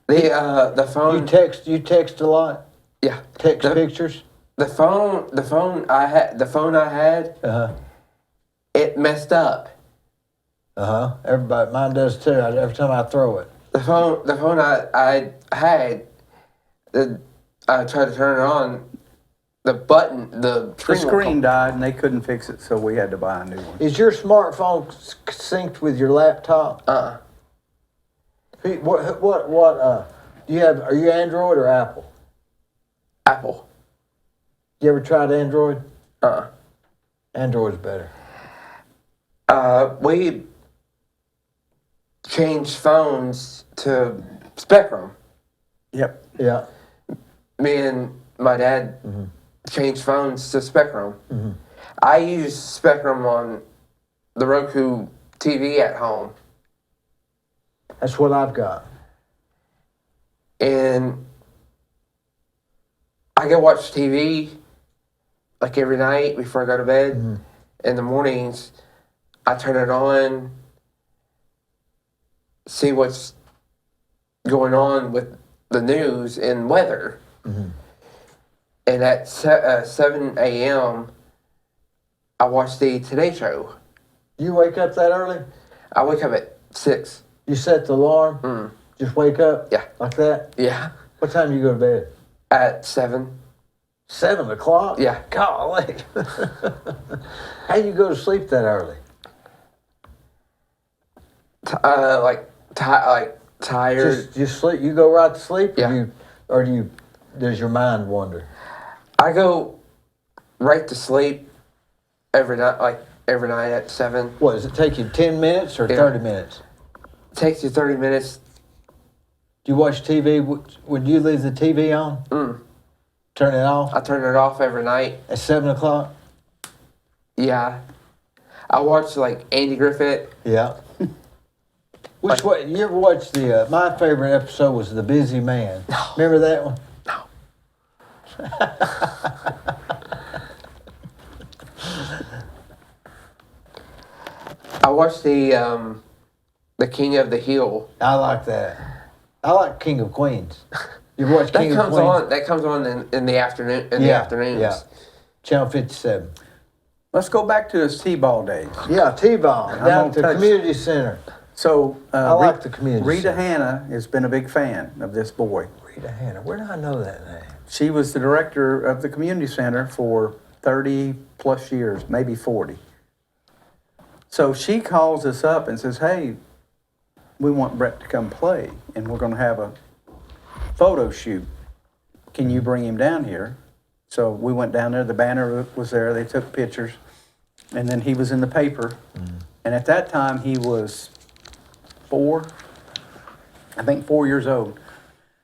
The phone. You text a lot. Yeah. Text pictures. The phone I had. It messed up. Everybody, mine does too. Every time I throw it. The phone I had. I tried to turn it on. The Screen died and they couldn't fix it, so we had to buy a new one. Is your smartphone synced with your laptop? What do you have? Are you Android or Apple? Apple. You ever tried Android? Android's better. We changed phones to Spectrum. Yep. Yeah. Me and my dad changed phones to Spectrum. I use Spectrum on the Roku TV at home. That's what I've got. And I go watch TV like every night before I go to bed. In the mornings, I turn it on, see what's going on with the news and weather. And at 7 a.m., I watch the Today Show. You wake up that early? I wake up at 6. You set the alarm? Just wake up? Yeah. Like that? Yeah. What time do you go to bed? At 7. 7 o'clock? Yeah. Golly. How do you go to sleep that early? Tired. Just sleep. You go right to sleep? Yeah. Does your mind wander? I go right to sleep every night at 7. What, does it take you 10 minutes or 30 minutes? It takes you 30 minutes. Do you watch TV? Would you leave the TV on? Turn it off? I turn it off every night. At 7 o'clock? Yeah. I watch Andy Griffith. Yeah. Which way? You ever watch my favorite episode was The Busy Man. No. Remember that one? No. I watched the King of the Hill. I like that. I like King of Queens. You ever watch King of Queens? That comes on in the afternoon. The afternoons. Yeah. Channel 57. Let's go back to his T-ball days. Yeah, T-ball down at the community center. So I like the community Rita center. Hannah has been a big fan of this boy. Rita Hannah. Where do I know that name? She was the director of the community center for 30 plus years, maybe 40. So she calls us up and says, hey, we want Brett to come play, and we're going to have a photo shoot. Can you bring him down here? So we went down there. The banner was there. They took pictures. And then he was in the paper. And at that time, he was 4 years old.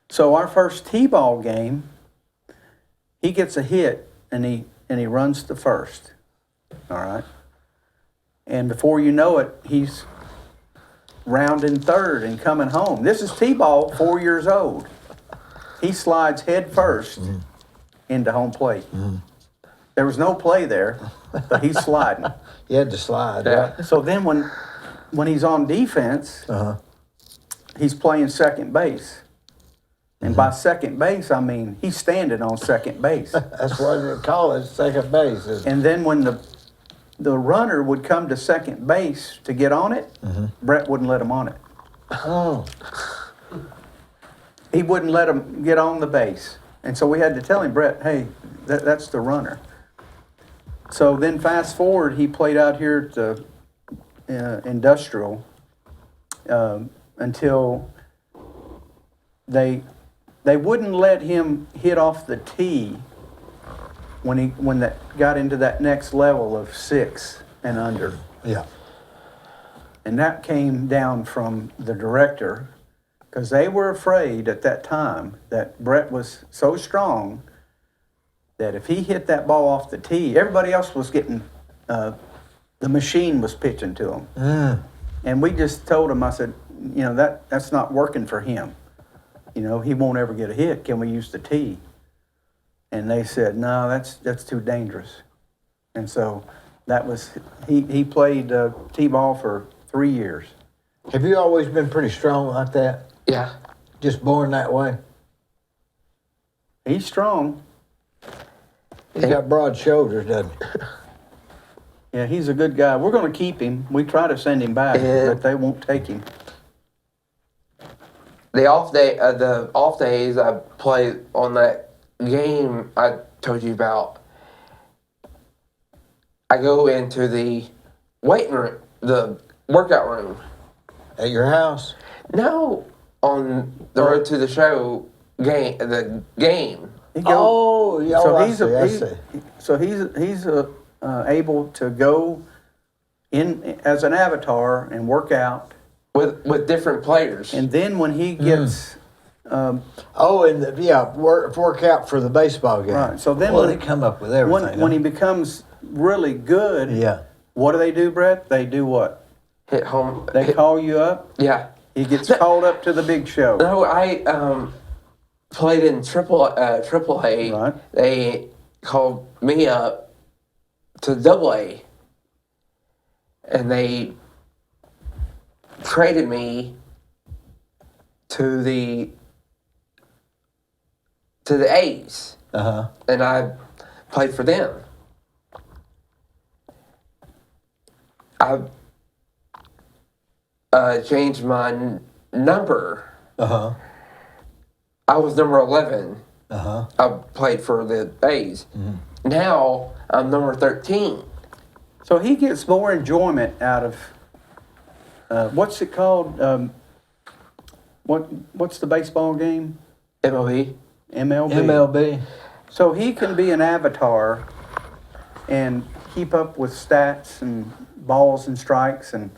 So our first T-ball game, he gets a hit, and he runs to first. All right? And before you know it, he's rounding third and coming home. This is T-ball, 4 years old. He slides head first into home plate. There was no play there, but he's sliding. You had to slide. Yeah. Right? So then when he's on defense, he's playing second base. And by second base, I mean he's standing on second base. That's what they call it, second base. And then when the runner would come to second base to get on it, Brett wouldn't let him on it. Oh. He wouldn't let him get on the base. And so we had to tell him, Brett, hey, that's the runner. So then fast forward, he played out here at the Industrial until they wouldn't let him hit off the tee when that got into that next level of 6 and under. Yeah. And that came down from the director, because they were afraid at that time that Brett was so strong that if he hit that ball off the tee, everybody else was getting, the machine was pitching to him. And we just told him, I said, that's not working for him. He won't ever get a hit. Can we use the tee? And they said, no, that's too dangerous. And so that was, he played T-ball for 3 years. Have you always been pretty strong like that? Yeah. Just born that way? He's strong. He's got broad shoulders, doesn't he? Yeah, he's a good guy. We're going to keep him. We try to send him back, but they won't take him. The off days I play on that game I told you about. I go into the weight room, the workout room. At your house? No, on the road to the show game. The game. Oh, yeah. So I he's see. so he's able to go in as an avatar and work out. With different players. And then when he gets work out for the baseball game. right, so then they come up with everything. when he becomes really good, what do, Brett? They do what? Hit home. They call you up. Yeah. He gets called up to the big show. No, I played in triple A. Right. They called me up to double A, and they traded me to the A's. And I played for them. I changed my number. I was number 11. I played for the A's. Now I'm number 13. So he gets more enjoyment out of what's it called? What's the baseball game? MLB. MLB. So he can be an avatar and keep up with stats and balls and strikes and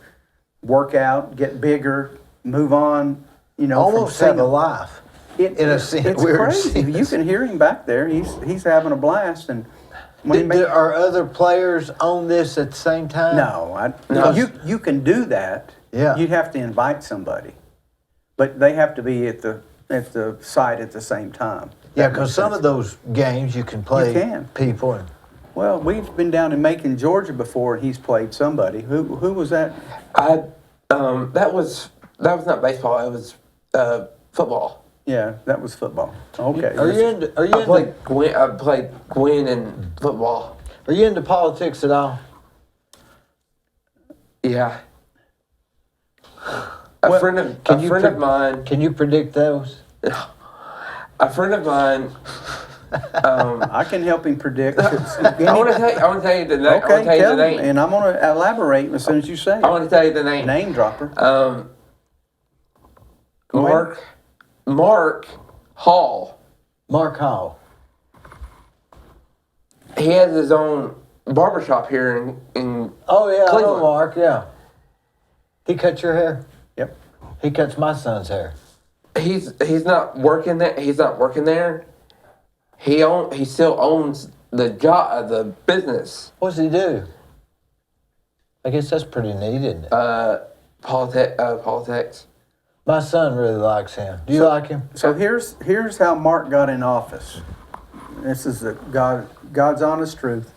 work out, get bigger, move on. Almost have a life. It's weird crazy. sense. You can hear him back there. He's having a blast. And when Are other players on this at the same time? No, you can do that. Yeah. You'd have to invite somebody, but they have to be at the site at the same time. Yeah, because some of those games you can play people. Well, we've been down in Macon, Georgia before, and he's played somebody. Who was that? That was not baseball. It was football. Yeah, that was football. Okay. I played Gwen in football. Are you into politics at all? Yeah. A friend of mine. Can you predict those? A friend of mine. I can help him predict. I want to tell you the name. Okay, tell him, and I'm going to elaborate as soon as you say it. I want to tell you the name. Name dropper. Mark Hall. Mark Hall. He has his own barbershop here in Oh yeah, Cleveland. I know Mark. Yeah. He cuts your hair. Yep. He cuts my son's hair. He's not working there. He's not working there. He still owns the the business. What's he do? I guess that's pretty neat, isn't it? Politics. My son really likes him. Do you like him? So here's how Mark got in office. This is God's honest truth.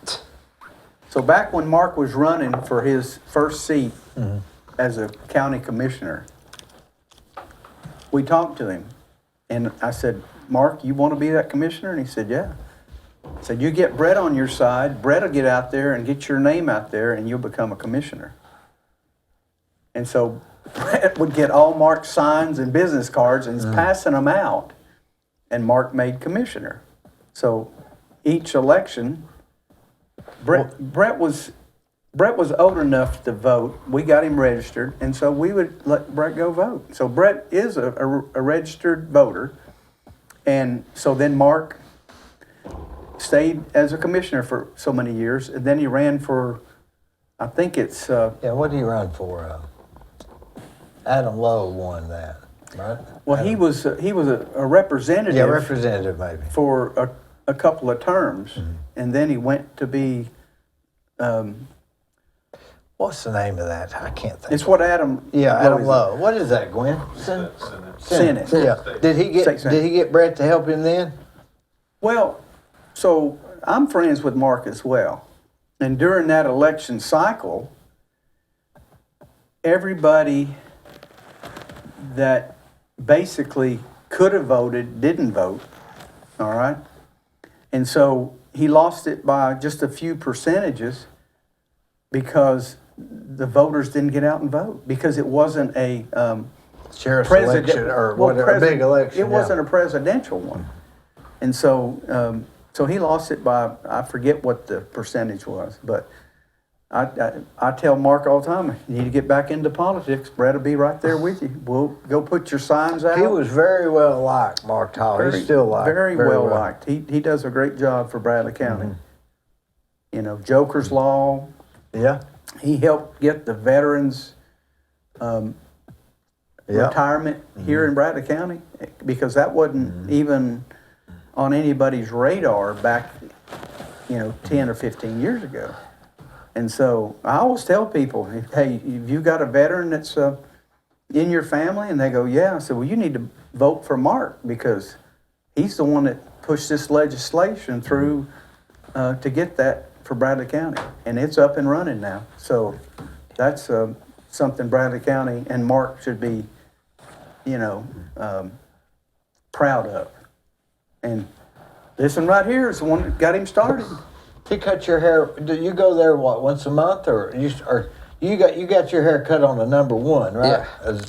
So back when Mark was running for his first seat as a county commissioner, we talked to him, and I said, "Mark, you want to be that commissioner?" And he said, "Yeah." I said, "You get Brett on your side. Brett will get out there and get your name out there, and you'll become a commissioner." And so Brett would get all Mark's signs and business cards and he's passing them out. And Mark made commissioner. So each election, Brett was old enough to vote. We got him registered, and so we would let Brett go vote. So Brett is a registered voter. And so then Mark stayed as a commissioner for so many years, and then he ran for, I think it's... Yeah, what did he run for? Adam Lowe won that, right? Well, he was a representative. Yeah, representative maybe. For a couple of terms, and then he went to be. What's the name of that? I can't think. It's what Adam. Yeah, Adam Lowe. What is that, Gwen? Senate. Yeah. Did he get Brett to help him then? Well, So I'm friends with Mark as well. And during that election cycle, everybody that basically could have voted didn't vote, all right? And so he lost it by just a few percentages because the voters didn't get out and vote, because it wasn't a Sheriff's election or whatever, a big election. It wasn't a presidential one. And so, so he lost it by, I forget what the percentage was, but I tell Mark all the time, you need to get back into politics. Brad will be right there with you. We'll go put your signs out. He was very well liked, Mark Toller. He's still liked. Very well liked. He does a great job for Bradley County. Mm-hmm. You know, Joker's Law. Yeah. He helped get the veterans retirement here in Bradley County, because that wasn't even on anybody's radar back, 10 or 15 years ago. And so I always tell people, hey, if you got a veteran that's in your family, and they go, yeah, I said, well, you need to vote for Mark, because he's the one that pushed this legislation through to get that for Bradley County, and it's up and running now. So that's something Bradley County and Mark should be, proud of. And this one right here is the one that got him started. He cut your hair. Do you go there once a month, or you got your hair cut on the number one, right? Yeah.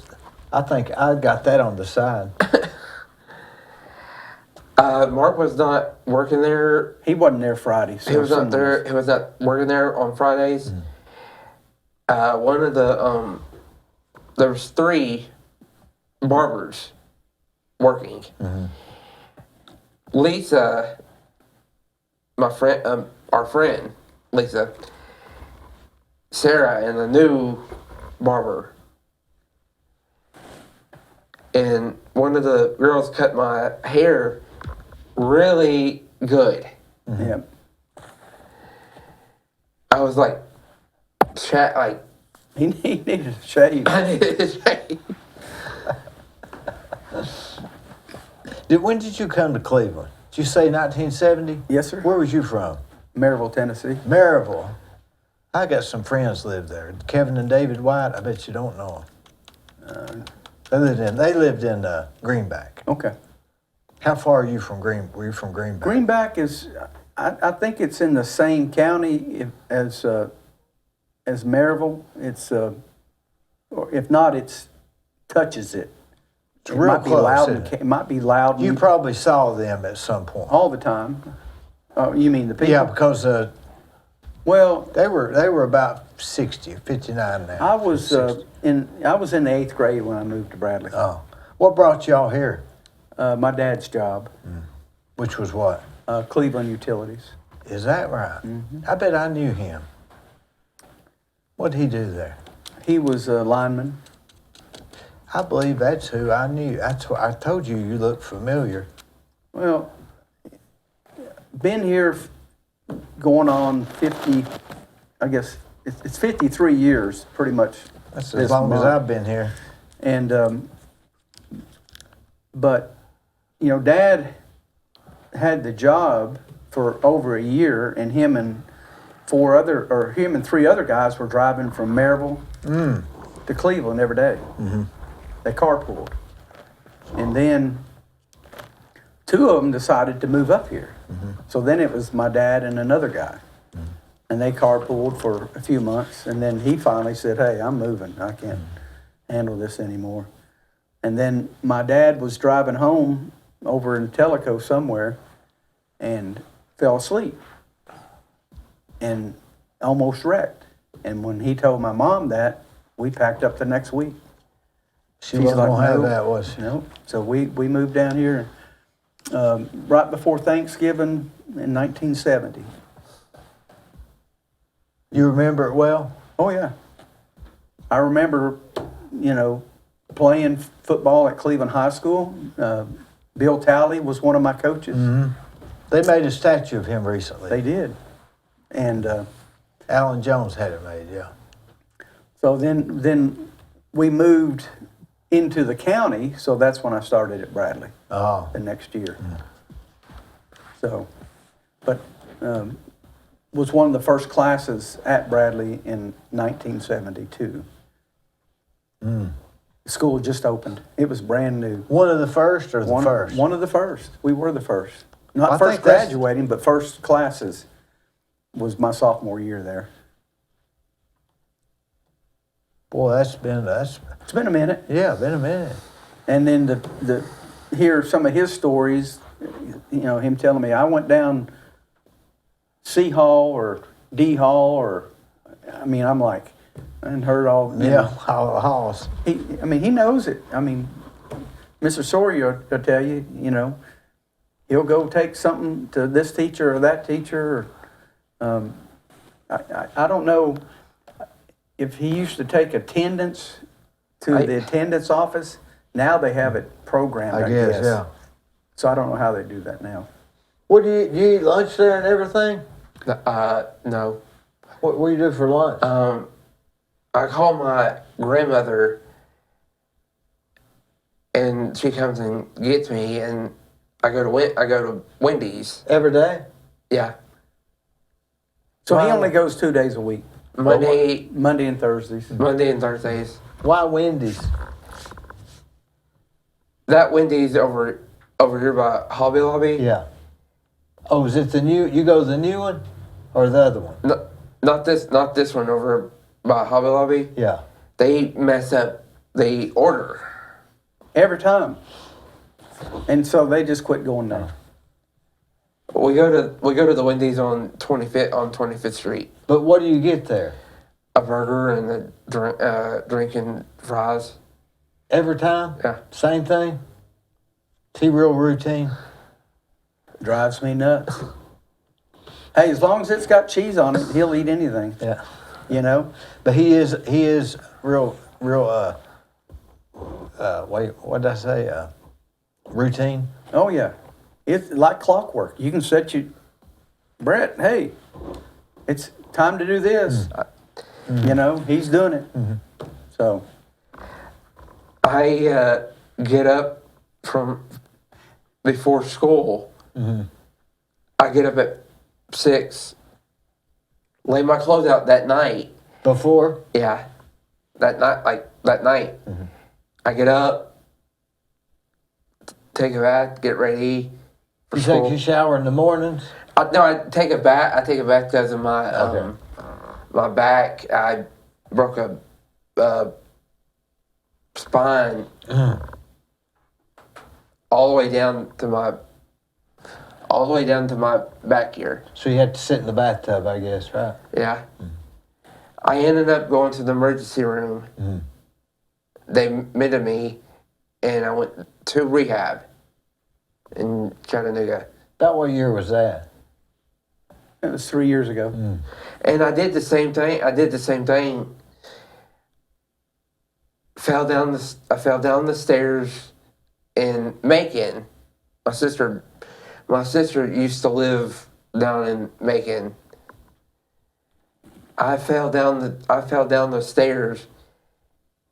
I think I got that on the side. Mark was not working there. He wasn't there Friday. So he was not there. He was not working there on Fridays. One of the there was 3 barbers working. Lisa, my friend, our friend Lisa, Sarah, and the new barber. And one of the girls cut my hair really good. Yep. I was like, he needed a shave. I needed a shave. When did you come to Cleveland? Did you say 1970? Yes, sir. Where was you from? Maryville, Tennessee. Maryville. I got some friends live there. Kevin and David White. I bet you don't know them. They lived in Greenback. Okay. How far are you from Were you from Greenback? Greenback is, I think it's in the same county as Maryville. It's, or if not, it touches it. It's real might close. Be loud. It might be loud. You probably saw them at some point. All the time. You mean the people? Yeah, because well, they were about 60, 59 now. I was in the 8th grade when I moved to Bradley. Oh, what brought y'all here? My dad's job. Which was what? Cleveland Utilities. Is that right? I bet I knew him. What did he do there? He was a lineman. I believe that's who I knew. That's what I told you. You look familiar. Well, been here going on 50. I guess it's 53 years, pretty much. That's as long as I've been here. And but Dad had the job for over a year, and him and 3 other guys were driving from Maryville to Cleveland every day. They carpooled. And then 2 of them decided to move up here. So then it was my dad and another guy. And they carpooled for a few months. And then he finally said, hey, I'm moving. I can't handle this anymore. And then my dad was driving home over in Tellico somewhere and fell asleep and almost wrecked. And when he told my mom that, we packed up the next week. She wasn't going to have that, was she? No. So we moved down here right before Thanksgiving in 1970. You remember it well? Oh, yeah. I remember, playing football at Cleveland High School. Bill Talley was one of my coaches. They made a statue of him recently. They did. And Alan Jones had it made, yeah. So then we moved into the county, so that's when I started at Bradley the next year. So, but was one of the first classes at Bradley in 1972. The school just opened. It was brand new. One of the first or the first? One of the first. We were the first. Not I first think that's- graduating, but first classes was my sophomore year there. Boy, that's It's been a minute. yeah, been a minute. And then the hear some of his stories, you know, him telling me I went down C Hall or D Hall or, I mean, I'm like, I hadn't heard all. Yeah, Halls. He knows it. I mean, Mr. Sawyer will tell you, you know, he'll go take something to this teacher or that teacher. Or, I don't know if he used to take attendance to the attendance office. Now they have it programmed, I guess. Yeah. So I don't know how they do that now. What do you eat lunch there and everything? No. What do you do for lunch? I call my grandmother, and she comes and gets me, and I go to Wendy's. Every day? Yeah, So he Wow. only goes 2 days a week, Monday and Thursdays. and Thursdays. Why Wendy's? That Wendy's over here by Hobby Lobby. Yeah. Oh, is it the new? You go to the new one, or the other one? No, not this one over by Hobby Lobby. Yeah. They mess up the order. Every time. And so they just quit going there. We go to the Wendy's on 25th Street. But what do you get there? A burger and a drink and fries. Every time? Yeah. Same thing? Is he real routine? Drives me nuts. Hey, as long as it's got cheese on it, he'll eat anything. Yeah. You know? But he is real wait, what did I say? Routine? Oh yeah. It's like clockwork. You can set Brett, hey, it's time to do this. You know, he's doing it. So I get up from before school. I get up at 6. Lay my clothes out that night. Before? Yeah, that night. I get up, take a bath, get ready for You school. take your shower in the mornings? No, I take a bath. I take a bath because of my Okay. my back. I broke a spine all the way down to my back here. So you had to sit in the bathtub, I guess, right? Yeah. I ended up going to the emergency room. They admitted me, and I went to rehab in Chattanooga. About what year was that? it was 3 years ago. And I did the same thing. I fell down the stairs in Macon. My sister used to live down in Macon. I fell down the stairs,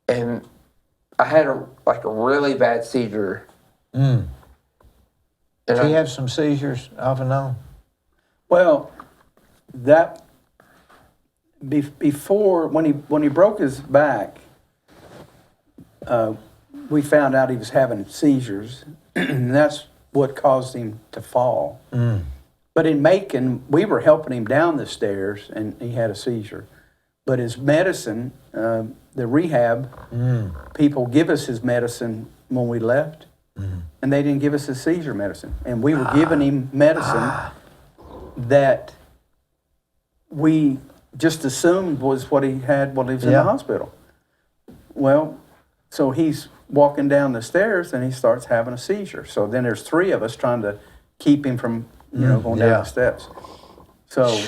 and I had a really bad seizure. And Did he have some seizures off and on? Well, that before when he broke his back, we found out he was having seizures, and that's what caused him to fall. But in Macon, we were helping him down the stairs, and he had a seizure. But his medicine, the rehab people give us his medicine when we left, and they didn't give us his seizure medicine. And we were giving him medicine that we just assumed was what he had while he was in the hospital. Well, so he's walking down the stairs and he starts having a seizure. So then there's 3 of us trying to keep him from, going down the steps. So,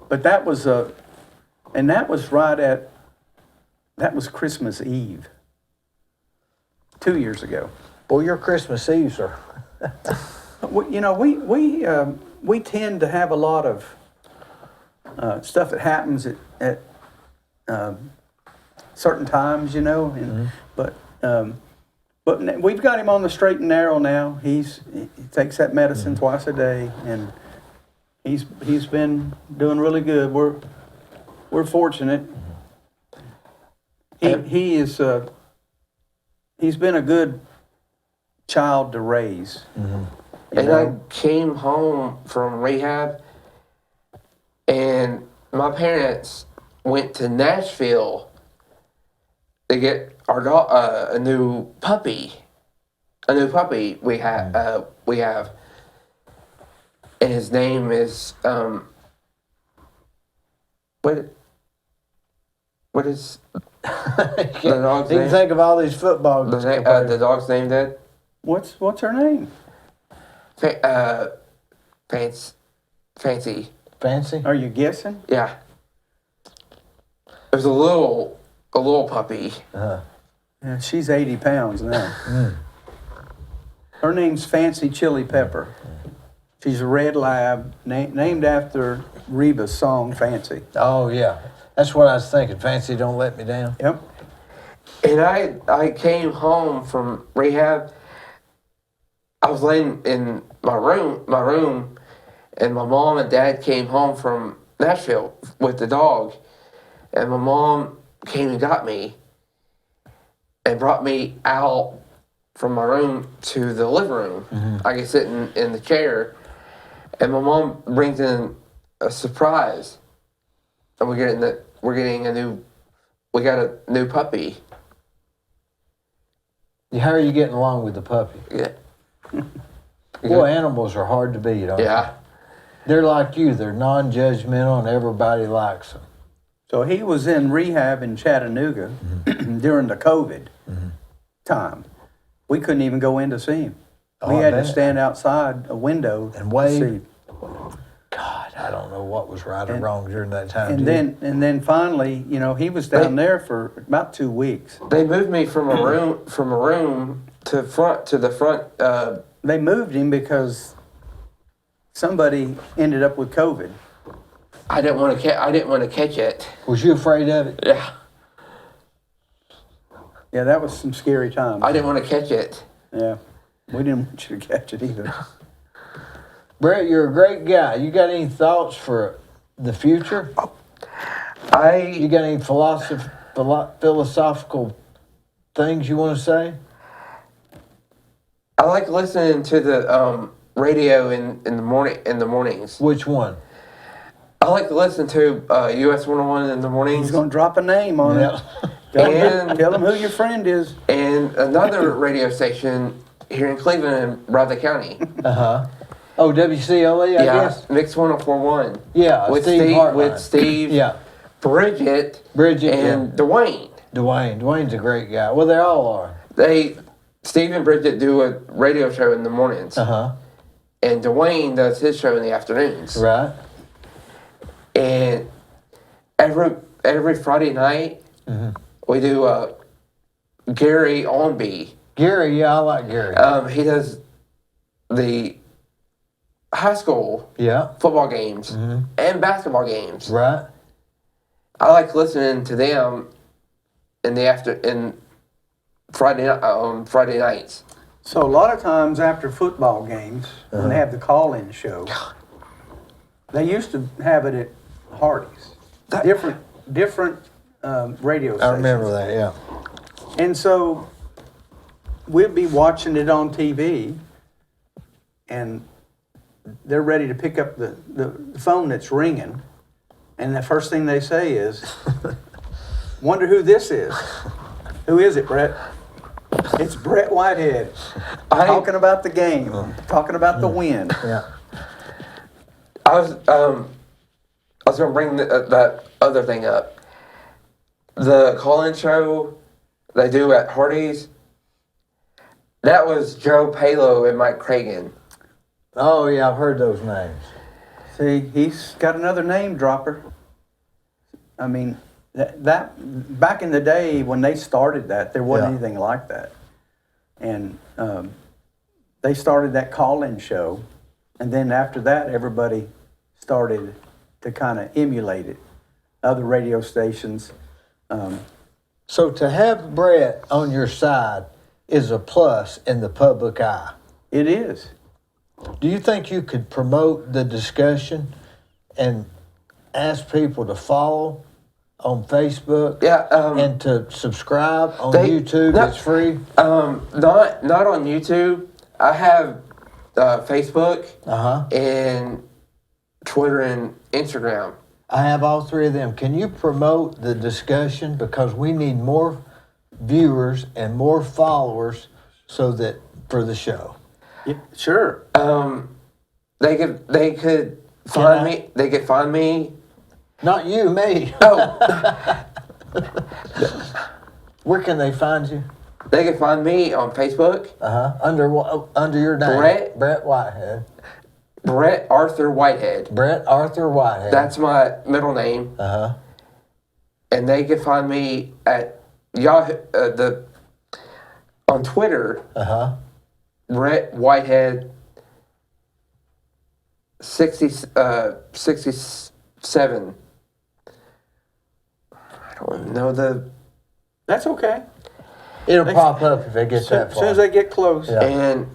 but that was that was Christmas Eve, 2 years ago. Boy, your Christmas Eves are... We tend to have a lot of stuff that happens at certain times, but we've got him on the straight and narrow now. He takes that medicine twice a day, and He's been doing really good. We're fortunate. He's been a good child to raise. Mm-hmm. And I came home from rehab, and my parents went to Nashville to get our dog a new puppy. A new puppy we have. And his name is what is the dog's You name? can think of all these football. The dog's name, Dad? What's her name? Fancy. Fancy? Are you guessing? Yeah. It was a little puppy. Yeah, she's 80 pounds now. Her name's Fancy Chili Pepper. She's a red lab named after Reba's song Fancy. Oh, yeah. That's what I was thinking. Fancy Don't Let Me Down. Yep. And I came home from rehab. I was laying in my room, and my mom and dad came home from Nashville with the dog. And my mom came and got me and brought me out from my room to the living room. Mm-hmm. I get sitting in the chair, and my mom brings in a surprise. And we got a new puppy. How are you getting along with the puppy? Yeah. Boy, animals are hard to beat, aren't Yeah. they? They're like you. They're non-judgmental, and everybody likes them. So he was in rehab in Chattanooga during the COVID time. We couldn't even go in to see him. We had to stand outside a window and wave. To see. God, I don't know what was right or wrong during that time. And then finally, he was down there for about 2 weeks. They moved me from a room to the front. They moved him because somebody ended up with COVID. I didn't want to catch it. Was you afraid of it? Yeah. Yeah, that was some scary times. I didn't want to catch it. Yeah, we didn't want you to catch it either. Brett, you're a great guy. You got any thoughts for the future? You got any philosophical things you want to say? I like listening to the radio in the mornings. Which one? I like to listen to US 101 in the mornings. He's going to drop a name on it. Tell them who your friend is. And another radio station here in Cleveland in Bradley County. Oh, WCLE, I guess? Mix 104.1. Yeah, with Steve. Yeah. Bridget, and Dwayne. Dwayne's a great guy. Well, they all are. Steve and Bridget do a radio show in the mornings. And Dwayne does his show in the afternoons. Right. And every Friday night, we do Gary Onby. Gary, yeah, I like Gary. He does the high school football games and basketball games. Right. I like listening to them in Friday nights. So a lot of times after football games, when they have the call-in show, they used to have it at Hardee's. Different radio stations. I remember that, yeah. And so we'd be watching it on TV, and they're ready to pick up the phone that's ringing, and the first thing they say is, "Wonder who this is." Who is it, Brett? It's Brett Whitehead. Talking about the game, talking about the win. Yeah. I was going to bring that other thing up. The call-in show they do at Hardee's, that was Joe Palo and Mike Cragen. Oh, yeah, I've heard those names. See, he's got another name dropper. I mean, that back in the day when they started that, there wasn't anything like that. And they started that call-in show, and then after that, everybody started to kind of emulate it. Other radio stations. So to have Brett on your side is a plus in the public eye. It is. Do you think you could promote the discussion and ask people to follow on Facebook? Yeah. And to subscribe on They- YouTube? no. It's free. Not on YouTube. I have Facebook and Twitter and Instagram. I have all three of them. Can you promote the discussion, because we need more viewers and more followers so that for the show? Yeah, sure. They could find me. They could find me. Not you, me. Oh, Where can they find you? they can find me on Facebook. Under your name, Brett Whitehead. Brett Arthur Whitehead. Brett Arthur Whitehead. That's my middle name. And they can find me at Yahoo. On Twitter. Brett Whitehead. 67. I don't even know the. That's okay. It'll pop up if it gets that As far. soon as they get close. Yeah. And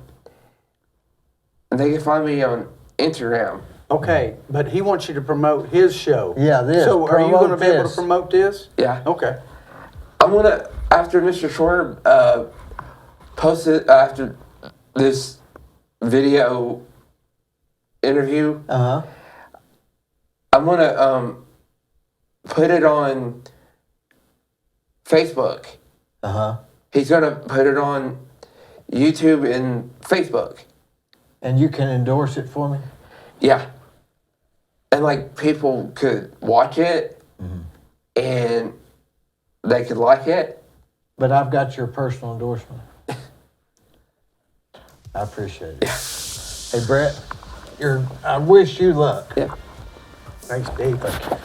they can find me on Instagram. Okay, but he wants you to promote his show. Yeah, this. So are you going to Promote be able this. to promote this? Yeah. Okay. I'm gonna, after Mr. Shorter posted after this video interview, I'm gonna put it on Facebook. He's gonna put it on YouTube and Facebook. And you can endorse it for me? Yeah. And like people could watch it and they could like it. But I've got your personal endorsement. I appreciate it. Hey, Brett, I wish you luck. Yeah. Thanks, Dave. Thank you.